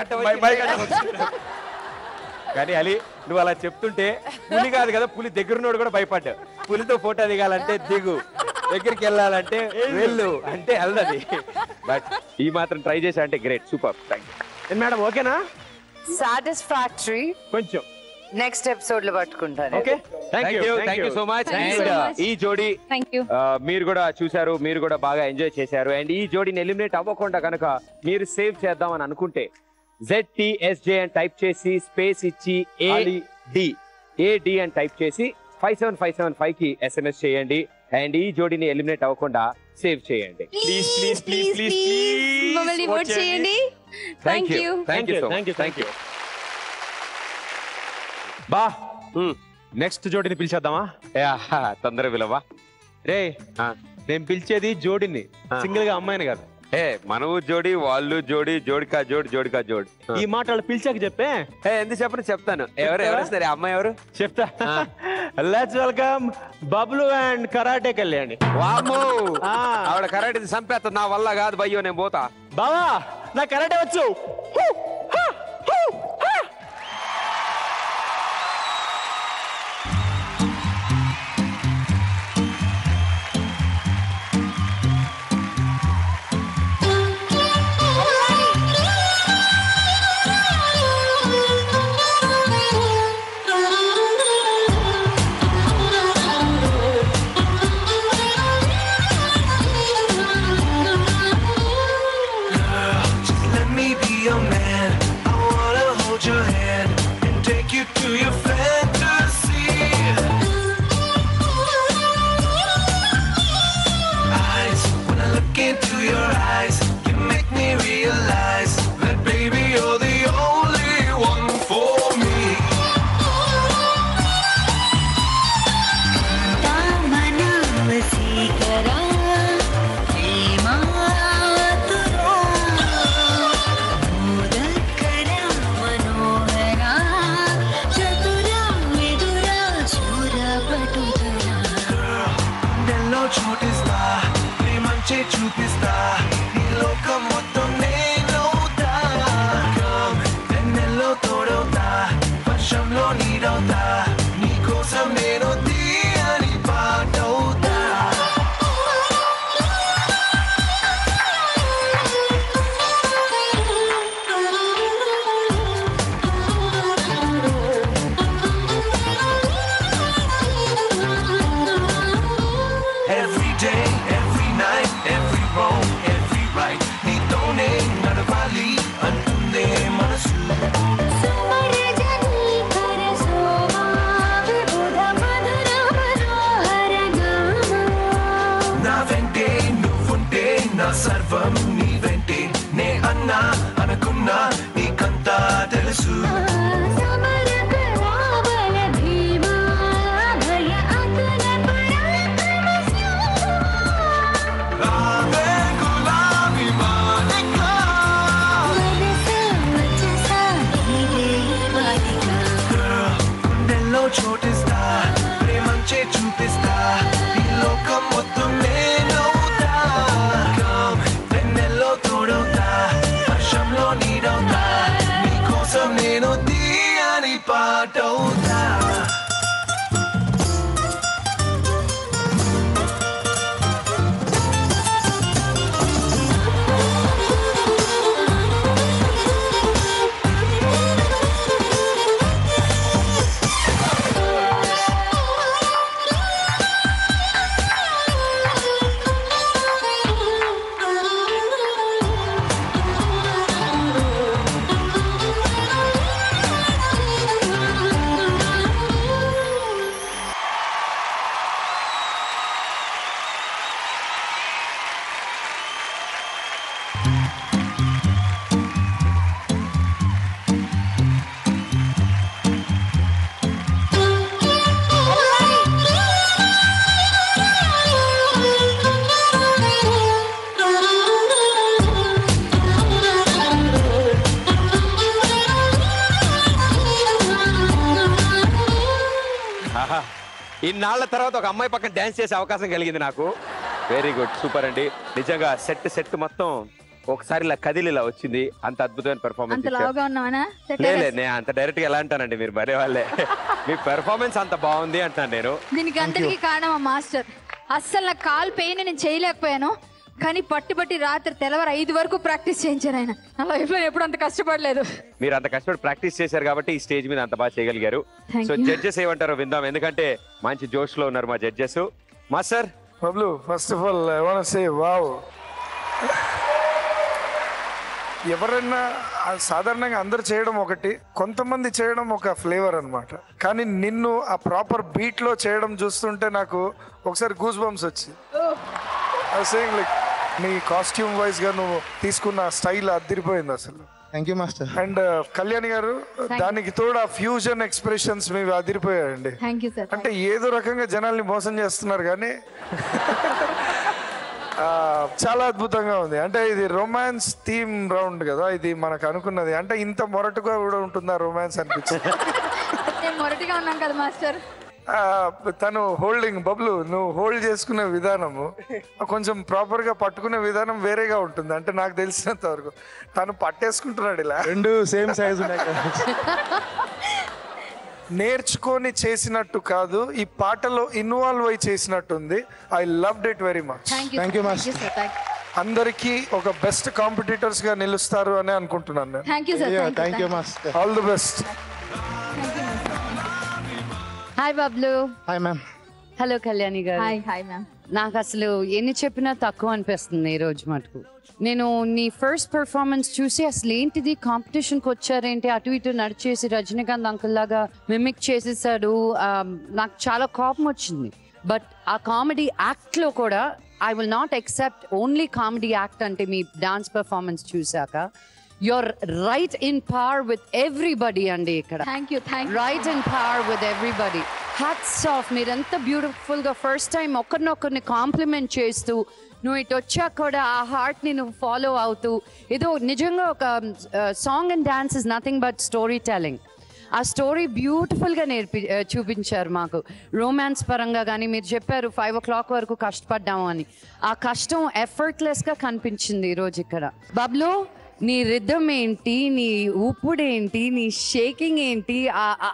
కానీ అలీ నువ్వు అలా చెప్తుంటే పులి కాదు కదా, పులి దగ్గరున్నోడు కూడా భయపడ్డావు. పులితో ఫోటో దిగాలంటే దిగు, దగ్గరికి వెళ్ళాలంటే వెళ్ళు అంటే వెళ్ళది. బట్ ఈ మాత్రం ట్రై చేసా అంటే great, super. Thank you madam. ఓకేనా? సాటిస్ఫాక్టరీ. కొంచెం నెక్స్ట్ ఎపిసోడ్ లో పట్టుకుంటాను. Okay. Thank you so much. ఈ జోడీ మీరు కూడా చూసారు, మీరు కూడా బాగా ఎంజాయ్ చేశారు. అండ్ ఈ జోడీని ఎలిమినేట్ అవ్వకుండా కనుక మీరు సేవ్ చేద్దామని అనుకుంటే ZTSJ అని టైప్ చేసి స్పేస్ ఇచ్చి AD అని టైప్ చేసి 57575 కి SMS చేయండి. అండ్ ఈ జోడీని ఎలిమినేట్ అవ్వకుండా సేవ్ చేయండి. ప్లీజ్ మమ్మల్ని ఓట్ చేయండి. Thank you. బా నెక్స్ట్ జోడీని పిలిచేద్దామా? తొందరగా పిలవా. రే నేను పిలిచేది జోడీని, సింగిల్ గా అమ్మాయిని కాదు. మనవు జోడి, వాళ్ళు జోడి, జోడికా జోడి. ఈ మాట వాళ్ళు పిలిచాక చెప్పే. ఎందుకు చెప్పను, చెప్తాను. ఎవరు సరే అమ్మాయి ఎవరు చెప్తా. Let's welcome Bablu and karate Kalyani. వామ్మో, ఆవిడ కరాటే చంపేస్తా, నా వల్ల కాదు భయ్యో, నేను పోతా. బావా నా కరాటే వచ్చు. చూపిస్తా ఈ లోకం మొత్తం నేనవుతా. వెన్నెల్లో తోడవుతా, వర్షంలో నీడవుతా, నీ కోసం నేను తీయని పాటవుతా. Every day, every night, every wrong, every right, నీతోనే నడవాలి అంటుందే మనసు. నా వెంటే నువ్వుంటే నా సర్వం నీ వెంటే, నే అన్నా అనుకున్నా నీకంతా తెలుసు. చోటిస్తా, ప్రేమంచే చూపిస్తా, ఈ లోకం మొత్తం నేనవుతా. వెన్నెల్లో తోడవుతా, వర్షంలో నీడవుతా, నీ కోసం నేను తీయని పాటవుతా. ఇన్నాళ్ల తర్వాత ఒక అమ్మాయి పక్కన డాన్స్ చేసే అవకాశం కలిగింది నాకు. వెరీ గుడ్, సూపర్ అండి. నిజంగా సెట్ మొత్తం ఒకసారి ఇలా కదిలి ఇలా వచ్చింది. అంత అద్భుతమైన పెర్ఫార్మెన్స్. లేదు నేను అంత డైరెక్ట్ గా ఎలా అంటానండి, మీరు మరే వాళ్ళే. మీ పెర్ఫార్మెన్స్ అంత బాగుంది అంటాను నేను. దీనికి అందరికీ కారణం మాస్టర్. అస్సలు నా కాల్ పెయిన్ నేను చేయలేకపోయాను, కానీ పట్టి రాత్రి తెల్లవారు 5 వరకు ప్రాక్టీస్ చేయించారు ఆయన. నా లైఫ్ లో ఎప్పుడు అంత కష్టపడలేదు. మీరు అంత కష్టపడి ప్రాక్టీస్ చేశారు కాబట్టి ఈ స్టేజ్ మీద అంత బాగా చేయగలిగారు. సో జడ్జెస్ ఏమంటారో విందాం, ఎందుకంటే మంచి జోష్ లో ఉన్నారు మా judges. Master Bablu, first of all I want say wow. ఎవరైనా సాధారణంగా అందరు చేయడం ఒకటి, కొంతమంది చేయడం ఒక ఫ్లేవర్ అన్నమాట. కానీ నిన్ను ఆ ప్రాపర్ బీట్ లో చేయడం చూస్తుంటే నాకు ఒకసారి గూస్ బంప్స్ వచ్చి సేయింగ్ లైక్ నీ కాస్ట్యూమ్ వైజ్ గా నువ్వు తీసుకున్న స్టైల్ అదిరిపోయింది అసలు. Thank you master. And Kalyani గారు, దానికి తోడు ఫ్యూజన్ ఎక్స్ప్రెషన్స్ మీవి అదిరిపోయాయండి. అంటే ఏదో రకంగా జనాల్ని మోసం చేస్తున్నారు కానీ చాలా అద్భుతంగా ఉంది. అంటే ఇది రొమాన్స్ థీమ్ రౌండ్ కదా, ఇది మనకు అనుకున్నది. అంటే ఇంత మొరటుగా కూడా ఉంటుందా రొమాన్స్ అనిపించింది. మొరటిగా ఉన్నాం కదా మాస్టర్. తను హోల్డింగ్, బబ్లు నువ్వు హోల్డ్ చేసుకునే విధానము కొంచెం ప్రాపర్ గా పట్టుకునే విధానం వేరేగా ఉంటుంది. అంటే నాకు తెలిసినంత వరకు తను పట్టేసుకుంటున్నాడు ఇలా, 2 సేమ్ సైజ్ ఉన్నాయి. నేర్చుకొని చేసినట్టు కాదు, ఈ పాటలో ఇన్వాల్వ్ అయి చేసినట్టుంది. I loved it very much. Thank you master. అందరికి ఒక బెస్ట్ కాంపిటీటర్స్ గా నిలుస్తారు అని అనుకుంటున్నాను నేను. Thank you master. All the best. Hi Bablu. Hi ma'am. Hello Kalyani గారు. Hi ma'am. నాకు అసలు ఎన్ని చెప్పినా తక్కువ అనిపిస్తుంది ఈ రోజు మటుకు. నేను నీ ఫస్ట్ పెర్ఫార్మెన్స్ చూసి అసలు ఏంటిది, కాంపిటీషన్కి వచ్చారేంటి, అటు ఇటు నడిచేసి రజనీకాంత్ అంకుల్ లాగా మిమిక్ చేసేసాడు. నాకు చాలా కోపం వచ్చింది. బట్ ఆ కామెడీ యాక్ట్లో కూడా I will not except only comedy act అంటే మీ డాన్స్ పెర్ఫార్మెన్స్ చూసాక. You're right in par with everybody అండి ఇక్కడ. Thank you. Right in par with everybody. Hats off. మీరంతా బ్యూటిఫుల్ గా ఫస్ట్ టైం ఒకరినొకరిని కాంప్లిమెంట్ చేస్తూ నువ్వు ఇటు వచ్చాక కూడా ఆ హార్ట్ ని నువ్వు ఫాలో అవుతూ ఏదో నిజంగా ఒక song and dance is nothing but story telling. ఆ స్టోరీ బ్యూటిఫుల్ గా చూపించారు మాకు. రొమాన్స్ పరంగా కానీ మీరు చెప్పారు 5 o'clock వరకు కష్టపడ్డాము అని. ఆ కష్టం ఎఫర్ట్లెస్ గా కనిపించింది ఈ రోజు ఇక్కడ. బబ్లు, నీ రిథమ్ ఏంటి, నీ ఊపుడేంటి, నీ షేకింగ్ ఏంటి,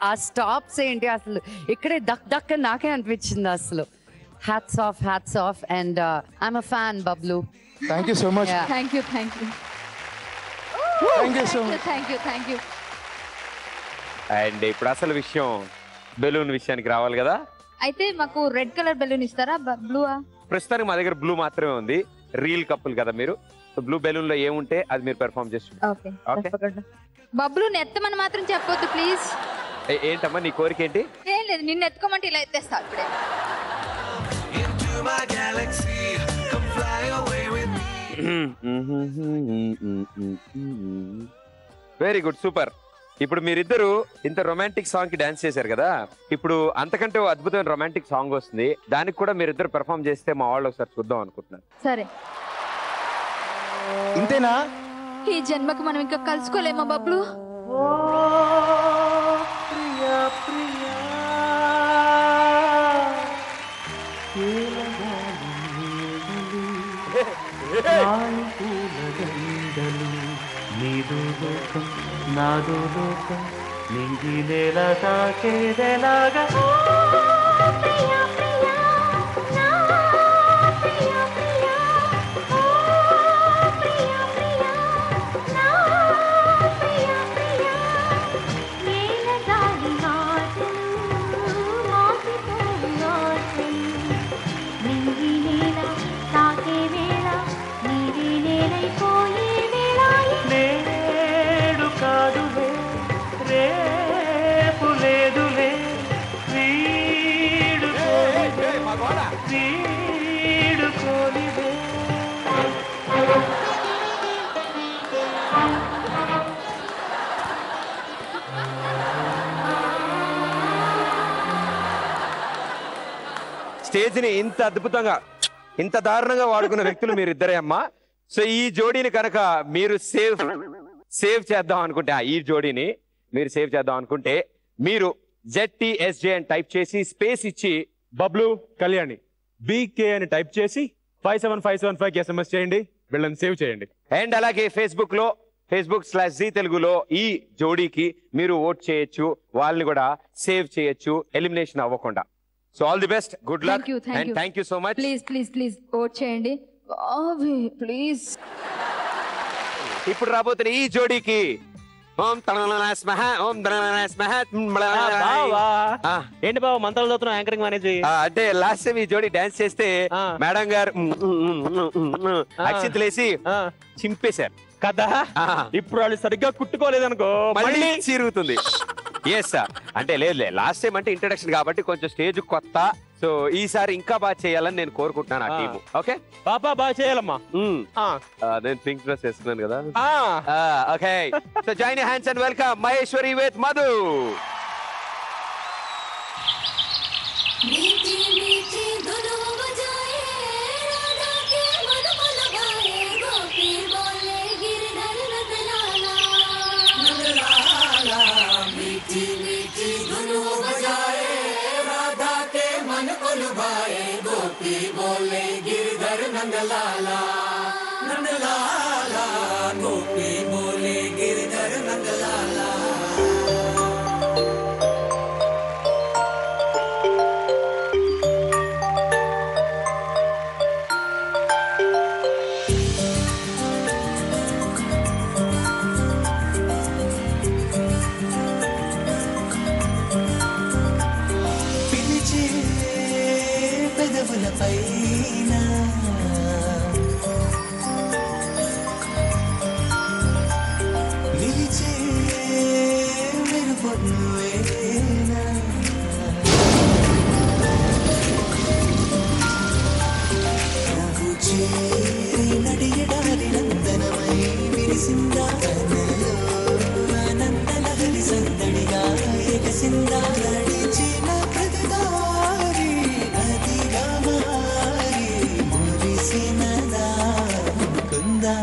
ఆ స్టాప్స్ ఏంటి, అసలు ఇక్కడే దక్ నాకే అనిపించింది అసలు. Hats off and I'm a fan Bablu. Thank you so much. Thank you so much. And ఇప్పుడు అసలు విషయం, బెలూన్ విషయానికి రావాలి కదా. అయితే మాకు రెడ్ కలర్ బెలూన్ ఇస్తారా, బ్లూ? ప్రస్తుతానికి మా దగ్గర బ్లూ మాత్రమే ఉంది. రియల్ కపుల్ కదా మీరు, బ్లూ బెలూన్ లో ఏముంటే అది మీరు పెర్ఫార్మ్ చేసి. బబ్లు ఎత్తమని మాత్రం చెప్పొద్దు ప్లీజ్. ఏంటమ్మా నీ కోరిక ఏంటి? ఏం లేదు, నిన్ను ఎత్తుకోమంటే ఇలా ఎత్తేస్తా ఇప్పుడే. Very good, super. ఇప్పుడు మీరిద్దరు ఇంత రొమాంటిక్ సాంగ్ కి డాన్స్ చేశారు కదా, ఇప్పుడు అంతకంటే అద్భుతమైన రొమాంటిక్ సాంగ్ వస్తుంది. దానికి కూడా మీరిద్దరు పెర్ఫార్మ్ చేస్తే మా వాళ్ళు ఒకసారి చూద్దాం అనుకుంటున్నారు. సరే, ఇంతేనా? ఈ జన్మకు మనం ఇంకా కలుసుకోలేమా బబ్లు? నీదు లోకం నాదు లోకం నింగి నేల తాకేదెలాగా స్టేజ్ ని ఇంత అద్భుతంగా ఇంత దారుణంగా వాడుకున్న వ్యక్తులు మీరిద్దరే అమ్మా. సో ఈ జోడీని కనుక మీరు సేవ్ చేద్దాం అనుకుంటే, ఈ జోడీని మీరు సేవ్ చేద్దాం అనుకుంటే మీరు ZTSJ అని టైప్ చేసి స్పేస్ ఇచ్చి బబ్లు కళ్యాణి BK అని టైప్ చేసి 57575 SMS చేయండి, వీళ్ళని సేవ్ చేయండి. అండ్ అలాగే Facebook/Zee Teluguలో ఈ జోడీకి మీరు ఓట్ చేయొచ్చు, వాళ్ళని కూడా సేవ్ చేయొచ్చు ఎలిమినేషన్ అవ్వకుండా. So all the best, good luck and thank you so much. Please vote చేయండి. ప్లీజ్. ఇప్పుడు రాబోతున్న ఈ జోడీకి ఓం స్మహ ఓం స్మహ. ఏంటి బాబు మంత్రాలు చదువుతున్నావు యాంకరింగ్ మానేసి? అంటే లాస్ట్ టైం ఈ జోడీ డాన్స్ చేస్తే మేడం గారు అక్షింతలేసి చింపేశారు కదా. ఇప్పుడు వాళ్ళు సరిగ్గా కుట్టుకోలేదనుకో మళ్ళీ చీరుగుతుంది. Yes sir. అంటే లేదు లాస్ట్ టైం అంటే ఇంట్రడక్షన్ కాబట్టి కొంచెం స్టేజ్ కొత్త. సో ఈసారి ఇంకా బాగా చేయాలని నేను కోరుకుంటున్నాను ఆ టీమ్. ఓకే పాపా బాగా చేయాలమ్మా. నేను పింక్ డ్రెస్ వేసుకున్నాను కదా. Okay so join your hands and welcome Maheshwari with Madhu. Gopi बोले गिरधर नंदलाला नंदलाला गोपी बोले गिरधर नंदलाला. పైన నిలిచే మెరుపొన్నువేనా నువ్వు చేరి నడియడారి నందనమై విరిసిందా కనలో ఆనందలహరి సందడిగా ఎగసిందా నడిచిన ప్రతిదారి నదిగా మారి మురిసినదా ముకుందా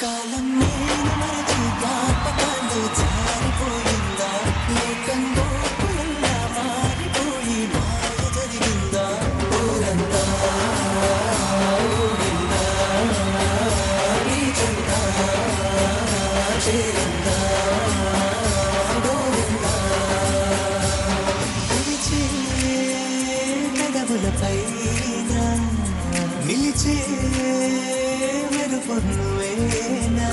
కాలం నేను మరచి జ్ఞాపకాలు జారిపోయిందా లోకంలో పుల్లా మారిపోయి మాయ జరిగిందా ఊరంతా ఊగిందా నీ చెంత చేరిందా గోవిందా నిలిచే కదవుల పైన నిలిచే మెరుపొన్నువేనా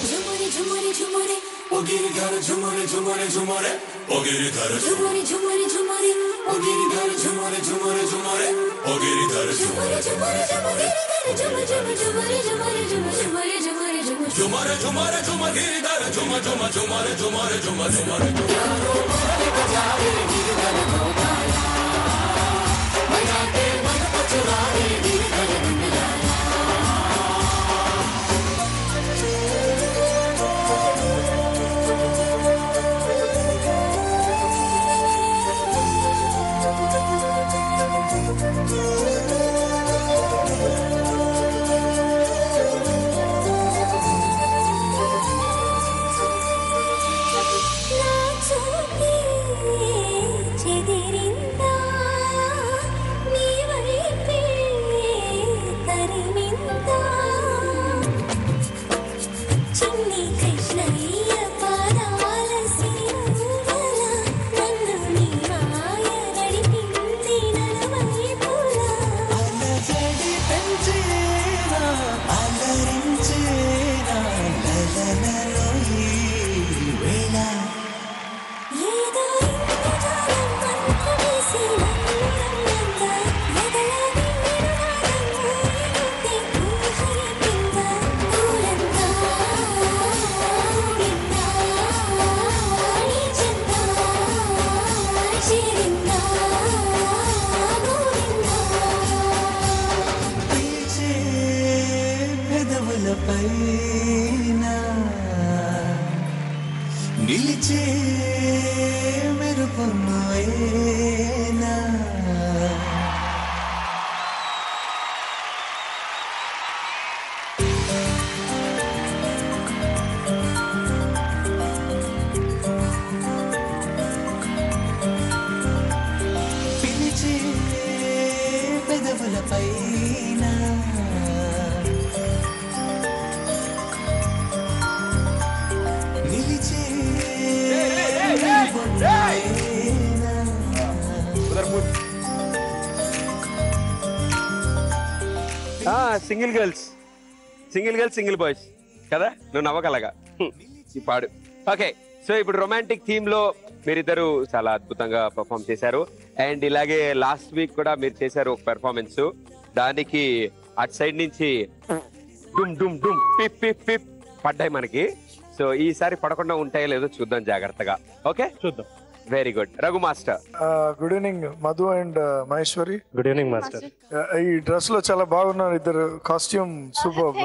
झुमुरे झुमुरे झुमुरे ओ गिरधर झुमुरे झुमुरे झुमुरे ओ गिरधर झुमुरे झुमुरे झुमुरे ओ गिरधर झुमुरे झुमुरे झुमुरे ओ गिरधर झुमुरे झुमुरे झुमुरे झुमुरे झुमुरे झुमुरे झुमुरे झुमुरे झुमुरे झुमुरे झुमुरे झुमुरे गिरधर झुम झुम झुमुरे झुमुरे झुम झुमुरे यारो मोरे बजाए गिरधर गोपाला बजाते मन को चुराए गिरधर नंदलाला. నా చూపే చెదిరిందా నీ వైపే తరిమిందా చిన్ని కృష్ణయ్య పాదాల సిరుల నన్ను నీ మాయ నడిపింది నలువైపులా అలజడి పెంచేనా అలరించేనా లలలలో ఈ వేళ ఏదో ఇంద్రజాలం మంత్రమేసి నన్ను రమ్మందా ఎదలని నిరునాదం ఊరినుంది ఊహయ కింద ఊరంతా ఊగిందా సింగిల్ గర్ల్స్ సింగిల్ బాయ్స్ కదా, నువ్వు నవ్వగలగా ఈ పాడు. ఓకే, సో ఇప్పుడు రొమాంటిక్ థీమ్ లో మీరిద్దరు చాలా అద్భుతంగా పర్ఫామ్ చేశారు. అండ్ ఇలాగే లాస్ట్ వీక్ కూడా మీరు చేశారు ఒక పెర్ఫార్మెన్స్, దానికి అటు సైడ్ నుంచి డుమ్ డుమ్ డుమ్ పిప్ పిప్ పిప్ పడ్డాయి మనకి. సో ఈసారి పడకుండా ఉంటాయో లేదో చూద్దాం జాగ్రత్తగా. ఓకే చూద్దాం. Very good. Raghu master. Good evening Madhu and Maheshwari. Good evening master. ఈ డ్రెస్ లో చాలా బాగున్నారు ఇద్దరు, కాస్ట్యూమ్ సూపర్.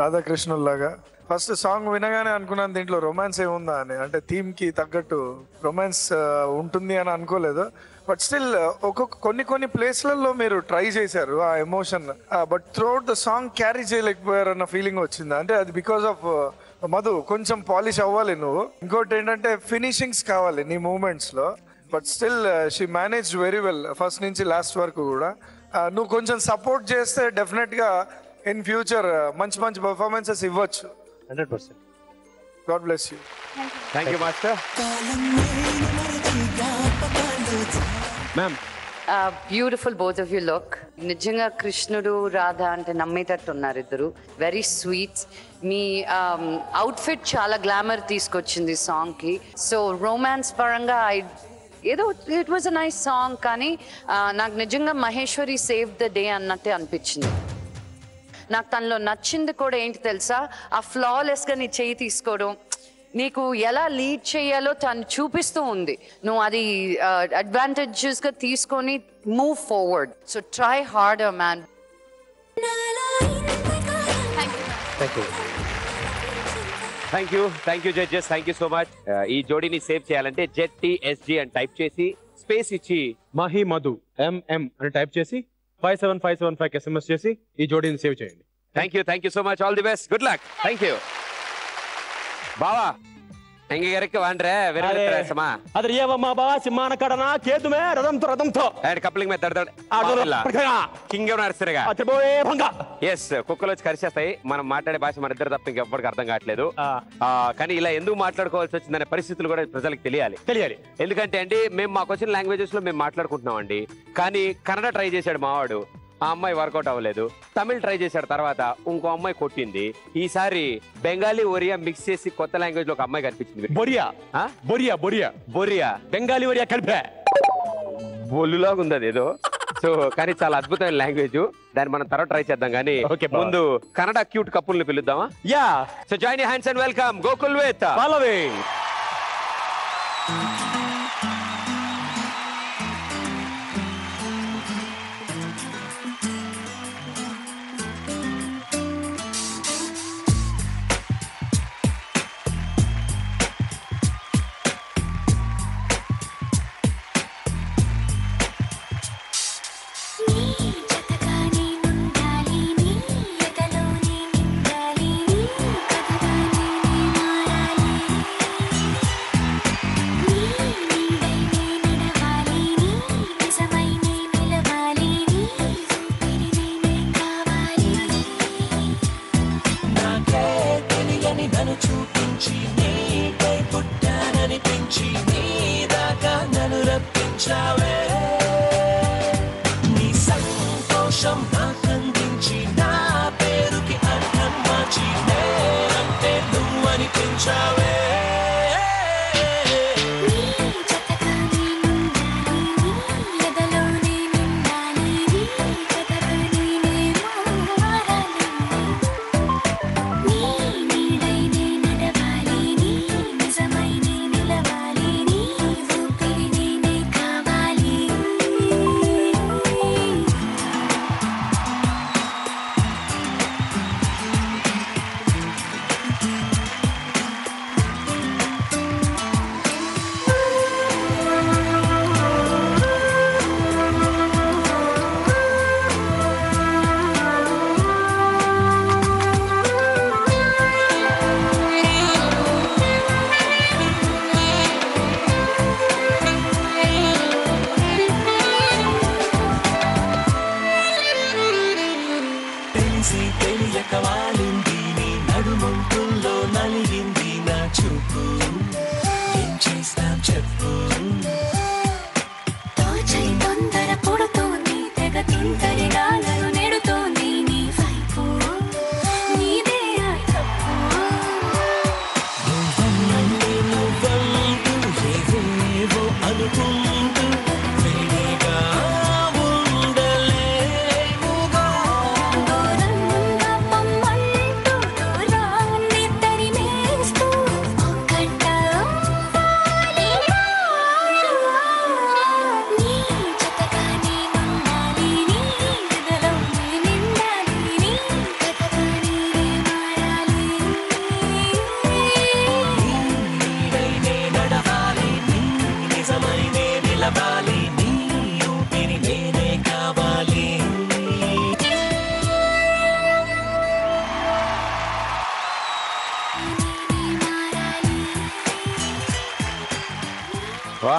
రాధాకృష్ణుల్లాగా. ఫస్ట్ సాంగ్ వినగానే అనుకున్నాను దీంట్లో రొమాన్స్ ఏముందా అని, అంటే థీమ్ కి తగ్గట్టు రొమాన్స్ ఉంటుంది అని అనుకోలేదు. బట్ స్టిల్ కొన్ని ప్లేస్లలో మీరు ట్రై చేశారు ఆ emotion, but throughout the song carry చేయలేకపోయారు అన్న ఫీలింగ్ వచ్చింది. అంటే అది బికాస్ ఆఫ్ మధు కొంచెం పాలిష్ అవ్వాలి నువ్వు. ఇంకోటి ఏంటంటే ఫినిషింగ్స్ కావాలి నీ మూమెంట్స్ లో. But still she manage very well first నుంచి లాస్ట్ వరకు కూడా. నువ్వు కొంచెం సపోర్ట్ చేస్తే డెఫినెట్ గా ఇన్ ఫ్యూచర్ మంచి పర్ఫార్మెన్సెస్ ఇవ్వచ్చు. 100%. God bless you. Thank you, Master. Ma'am. Beautiful both of you look. నిజంగా కృష్ణుడు రాధ అంటే నమ్మేటట్టు ఉన్నారు ఇద్దరు. Very sweet. మీ అవుట్ఫిట్ చాలా గ్లామర్ తీసుకొచ్చింది సాంగ్ కి. సో రొమాన్స్ పరంగా ఏదో it was a nice song, కానీ నాకు నిజంగా మహేశ్వరి సేవ్ ద డే అన్నట్టే అనిపించింది. నాకు తనలో నచ్చింది కూడా ఏంటి తెలుసా, ఆ ఫ్లాలెస్ గా నీ చేయి తీసుకోవడం, నీకు ఎలా లీడ్ చేయాలో తను చూపిస్తూ ఉంది. నువ్వు అది అడ్వాంటేజెస్ గా తీసుకొని move forward. So try harder man. Thank you judges, thank you so much. ఈ జోడీని సేవ్ చేయాలంటే ZTSG అని టైప్ చేసి స్పేస్ ఇచ్చి మహి మధు MM అని టైప్ చేసి 57575 SMS చేసి ఈ జోడీని సేవ్ చేయండి. Thank you so much. All the best. Good luck. Thank you. బావా எங்க இருக்கு வாண்டற வெறும் திரேசமா அது ஏவமா பாவா சிம்மான கடனா கேதுமே రథంతో అండ్ కప్లింగ్ మీద దడదడ కింగ్ ఎవరు నర్సరిగా అచ్చబోయే భంగ. yes కుక్కలు వచ్చి కరిచేస్తాయి. మనం మాట్లాడే భాష మన ఇద్దరు తప్ప ఇంకెవ్వరికి అర్థం కావట్లేదు. కానీ ఇలా ఎందుకు మాట్లాడుకోవాల్సి వచ్చిందనే పరిస్థితులు కూడా ప్రజలకు తెలియాలి. ఎందుకంటే అండి మేము మాకు వచ్చిన లాంగ్వేజెస్ లో మేము మాట్లాడుకుంటున్నాం అండి. కానీ కన్నడ ట్రై చేశాడు మావాడు, ఆ అమ్మాయి వర్కౌట్ అవ్వలేదు. తమిళ్ ట్రై చేశాడు, తర్వాత ఇంకో అమ్మాయి కొట్టింది. ఈసారి బెంగాలీ ఒరియా మిక్స్ చేసి కొత్త లాంగ్వేజ్ లో ఒక అమ్మాయి కనిపించింది. బొరియా బెంగాలీ ఒరియా కలిపా బొల్లులాగా ఉంది అదేదో. సో కానీ చాలా అద్భుతమైన లాంగ్వేజ్, దాన్ని మనం తర్వాత ట్రై చేద్దాం. కానీ ముందు కన్నడ క్యూట్ కపుల్ ని పిలుద్దామా? Yeah. So join your hands and welcome Gokul with following. తొందర పుడుతోంది తెగ తింటరి గాలను నెడుతోంది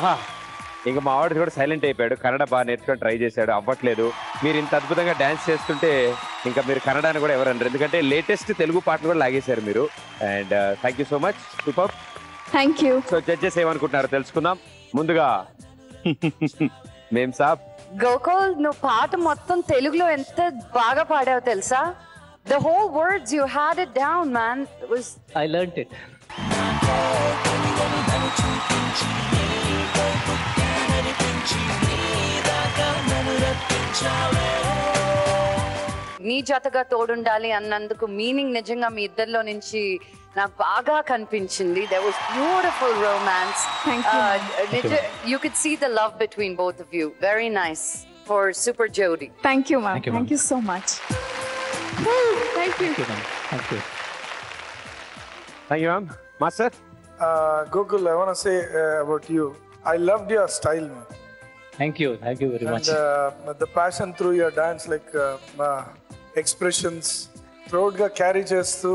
ఆహా ఇంకా మా వాడు కూడా సైలెంట్ అయిపోయాడు. కన్నడ బాగా నేర్చుకొని ట్రై చేశాడు, అవ్వట్లేదు. మీరు ఇంత అద్భుతంగా డాన్స్ చేస్తుంటే ఇంకా మీరు కన్నడాన్ని కూడా ఎవరు అనరు, ఎందుకంటే లేటెస్ట్ తెలుగు పాటను కూడా లాగేశారు మీరు. And thank you so much, super. Thank you. So judges ఏమనుకుంటున్నారో తెలుసుకుందాం. ముందుగా మేం సాబ్. గోకుల్, నువ్వు పాట మొత్తం తెలుగులో ఎంత బాగా పాడావు తెలుసా? The whole words, you had it down, man. It was... I learnt it. నీ జతగా తోడుండాలి అన్నందుకు మీనింగ్ నిజంగా మీ ఇద్దరిలో నుంచి నాకు బాగా కనిపించింది. There was beautiful romance. Thank you. You could see the love between both of you. Very nice for Super Jodi. Thank you, ma'am. Thank you so much. Thank you. Thank you. Thank you, ma'am. Master? Gokul, I want to say about you. I loved your style, man. Thank you very much. And the passion through your dance, like expressions, throughout ga carry chestu,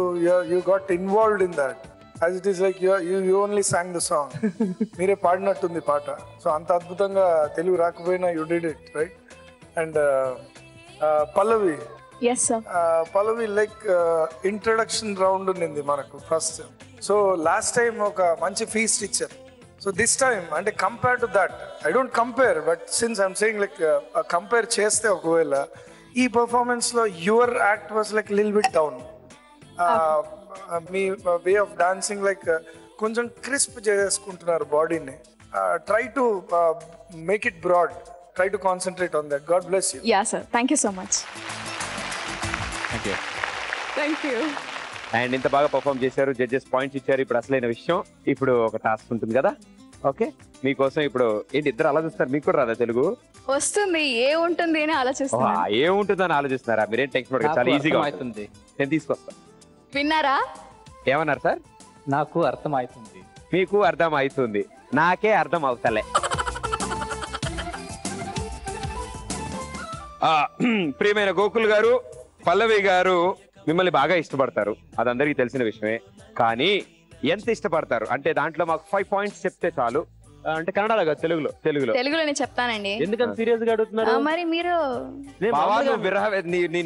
you got involved in that. As it is like you only sang the song. Meere paadinattundi paata. So anta adbhutanga Telugu raakapoyina you did it, right? And Pallavi. Yes, sir. Pallavi, like introduction round unnindi manaku first. So last time oka manchi feast icharu. So this time, and compared to that, I don't compare, but since I'm saying like compare cheste okavela, ee performance lo your act was like a little bit down. Me way of dancing like konjam crisp cheskuntunnaru body ni. Try to make it broad. Try to concentrate on that. God bless you. Yeah, sir. Thank you so much. Thank you. Thank you. And ఇంత బాగా perform చేశారు, judges points ఇచ్చారు. ఇప్పుడు అసలైన విషయం, ఇప్పుడు ఒక task ఉంటుంది కదా. ఓకే, మీకోసం ఇప్పుడు ఏంటి ఇద్దరు ఆలోచిస్తారు, మీకు కూడా రాదా తెలుగు? వస్తుంది, ఏ ఉంటుంది అని ఆలోచిస్తున్నా. ఏముంటుందని ఆలోచిస్తున్నారా? మీరేం టెన్షన్ పడకండి, చాలా ఈజీగా అవుతుంది. నేను తీసుకొస్తా. విన్నారా? ఏమన్నారు సార్? నాకు అర్థం అవుతుంది. మీకు అర్థం అవుతుంది, నాకే అర్థం అవుతలే. ప్రియమైన గోకుల్ గారు, పల్లవి గారు మిమ్మల్ని బాగా ఇష్టపడతారు, అది అందరికీ తెలిసిన విషయమే. కానీ ఎంత ఇష్టపడతారు అంటే దాంట్లో మాకు 5 పాయింట్స్ చెప్తే చాలు. అంటే కన్నడలో కాదు, తెలుగులోనే చెప్తానండి. ఎందుకంత సీరియస్ గా అడుగుతున్నారు? మరి మీరు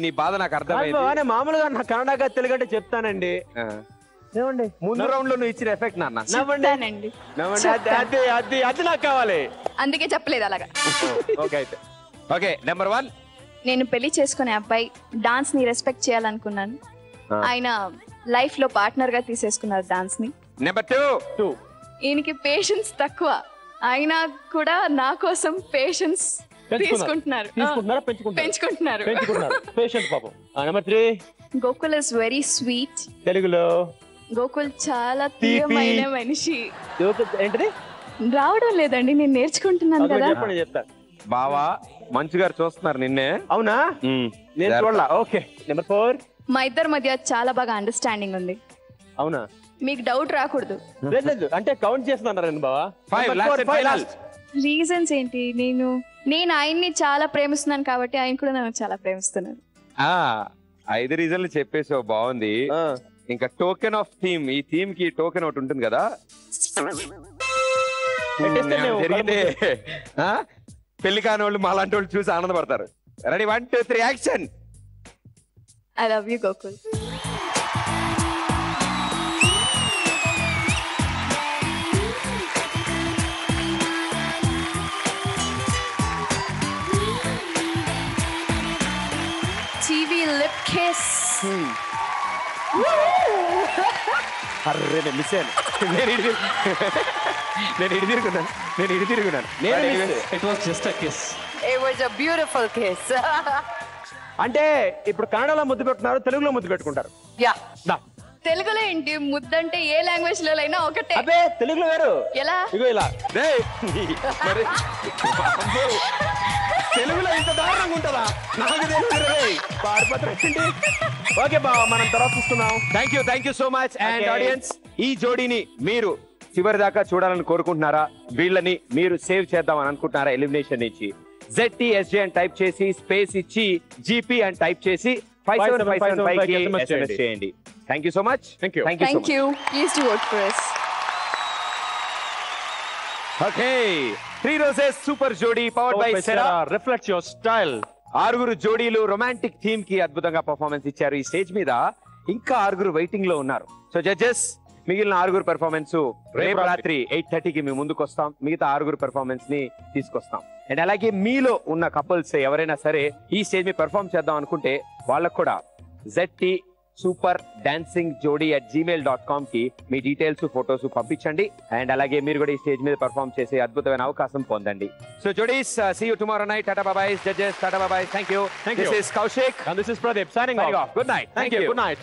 నీ బాధ నాకు అర్థమైంది. మామూలుగా నా కన్నడ తెలుగు అంటే చెప్తానండి. ఏమండి ముందు రౌండ్ లో నువ్వు ఇచ్చిన ఎఫెక్ట్ నాన్న అది నాకు కావాలి, అందుకే చెప్పలేదు అలాగా. ఓకే అయితే ఓకే. నెంబర్ 1, నేను పెళ్లి చేసుకునే అబ్బాయి డాన్స్ ని రెస్పెక్ట్ చేయాలనుకున్నాను. ఆయన లైఫ్ లో పార్ట్నర్ గా తీసేసుకున్నారు డాన్స్ ని. నెంబర్ 2, ఈయనకి పేషెన్స్ తక్కువ, అయినా కూడా నా కోసం పేషెన్స్ పెంచుకుంటున్నారు. Number 3, Gokul is very sweet. తెలుగులో గోకుల్ చాలా తీయమైన మనిషి. ఏంటిది రావడం లేదండి, నేను నేర్చుకుంటున్నాను కదా. చెప్తాను. బావా మంచు గారు చూస్తున్నారు నిన్నే. అవునా? నేను చూడలా. ఓకే. నెంబర్ 4, మా ఇద్దరి మధ్య చాలా బాగా అండర్స్టాండింగ్ ఉంది. అవునా? మీకు డౌట్ రాకూడదు. లేదు అంటే కౌంట్ చేస్తున్నారండి బావా. 5 రీజన్స్ ఏంటి? నేను ఆయన్ని చాలా ప్రేమిస్తున్నాను కాబట్టి ఆయన కూడా నన్ను చాలా ప్రేమిస్తున్నారు. 5 రీజన్లు చెప్పేసావు, బాగుంది. ఇంకా టోకెన్ ఆఫ్ థీమ్, ఈ థీమ్ కి టోకెన్ ఒకటి ఉంటుంది కదా, జరిగితే పెళ్లి కాని వాళ్ళు మా లాంటి వాళ్ళు చూసి ఆనందపడతారు. Ready, 1 2 3 action. I love you Gokul. TV lip kiss. అర్రే నేను మిస్ అయ్యాను. నేను ఇడి తిరుగున్నాను. It was just a kiss. It was a beautiful kiss. అంటే ఇప్పుడు కన్నడలో ముద్దు పెట్టుకున్నారు, తెలుగులో ముద్దు పెట్టుకుంటారు. యా. తెలుగులో ఏంటి ముద్దంటే ఏ లాంగ్వేజ్ లో అయినా ఒకటే. అబ్బే తెలుగులో వేరు. ఎలా? ఇగో ఇలా. మరి తెలుగులో ఇంత దారుణంగా ఉంటుందా? నాకు తెలియదు. ఓకే బావ, మనం తర్వాత చూస్తున్నాం. Thank you so much. And audience, ఈ జోడీని మీరు చివరి దాకా చూడాలని కోరుకుంటున్నారా? వీళ్ళని మీరు సేవ్ చేద్దామని అనుకుంటున్నారా? ఎలిమినేషన్ నుంచి ZTSJ అని టైప్ చేసి స్పేస్ ఇచ్చి GP అని టైప్ చేసి 5755 SMS చేయండి. Thank you so much. Thank you. Please do vote for us. Okay 3 roses super Jodi powered by Cera reflects your style. 6 జోడీలు రొమాంటిక్ థీమ్ కి అద్భుతంగా పర్ఫార్మెన్స్ ఇచ్చారు. ఈ స్టేజ్ మీద ఇంకా 6 వెయిటింగ్ లో ఉన్నారు. సో జడ్జెస్, మిగిలిన 6 పెర్ఫార్మెన్స్ రేపు రాత్రి 8:30కి మేము ముందుకు వస్తాం. మిగతా 6 పెర్ఫార్మెన్స్ ని తీసుకొస్తాం. అండ్ అలాగే మీలో ఉన్న కపుల్స్ ఎవరైనా సరే ఈ స్టేజ్ మీద పెర్ఫార్మ్ చేద్దాం అనుకుంటే వాళ్ళకు కూడా ZT Super Dancing Jodi @gmail.com కి మీ డీటెయిల్స్ ఫోటోస్ పంపించండి. అండ్ అలాగే మీరు కూడా ఈ స్టేజ్ మీద పెర్ఫార్మ్ చేసే అద్భుతమైన అవకాశం పొందండి. So jodis, see you tomorrow night. Tata bye bye. Judges, tata bye bye. Thank you. Thank you. This is Kaushik And this is Pradeep signing off. Good night. Thank you. Good night.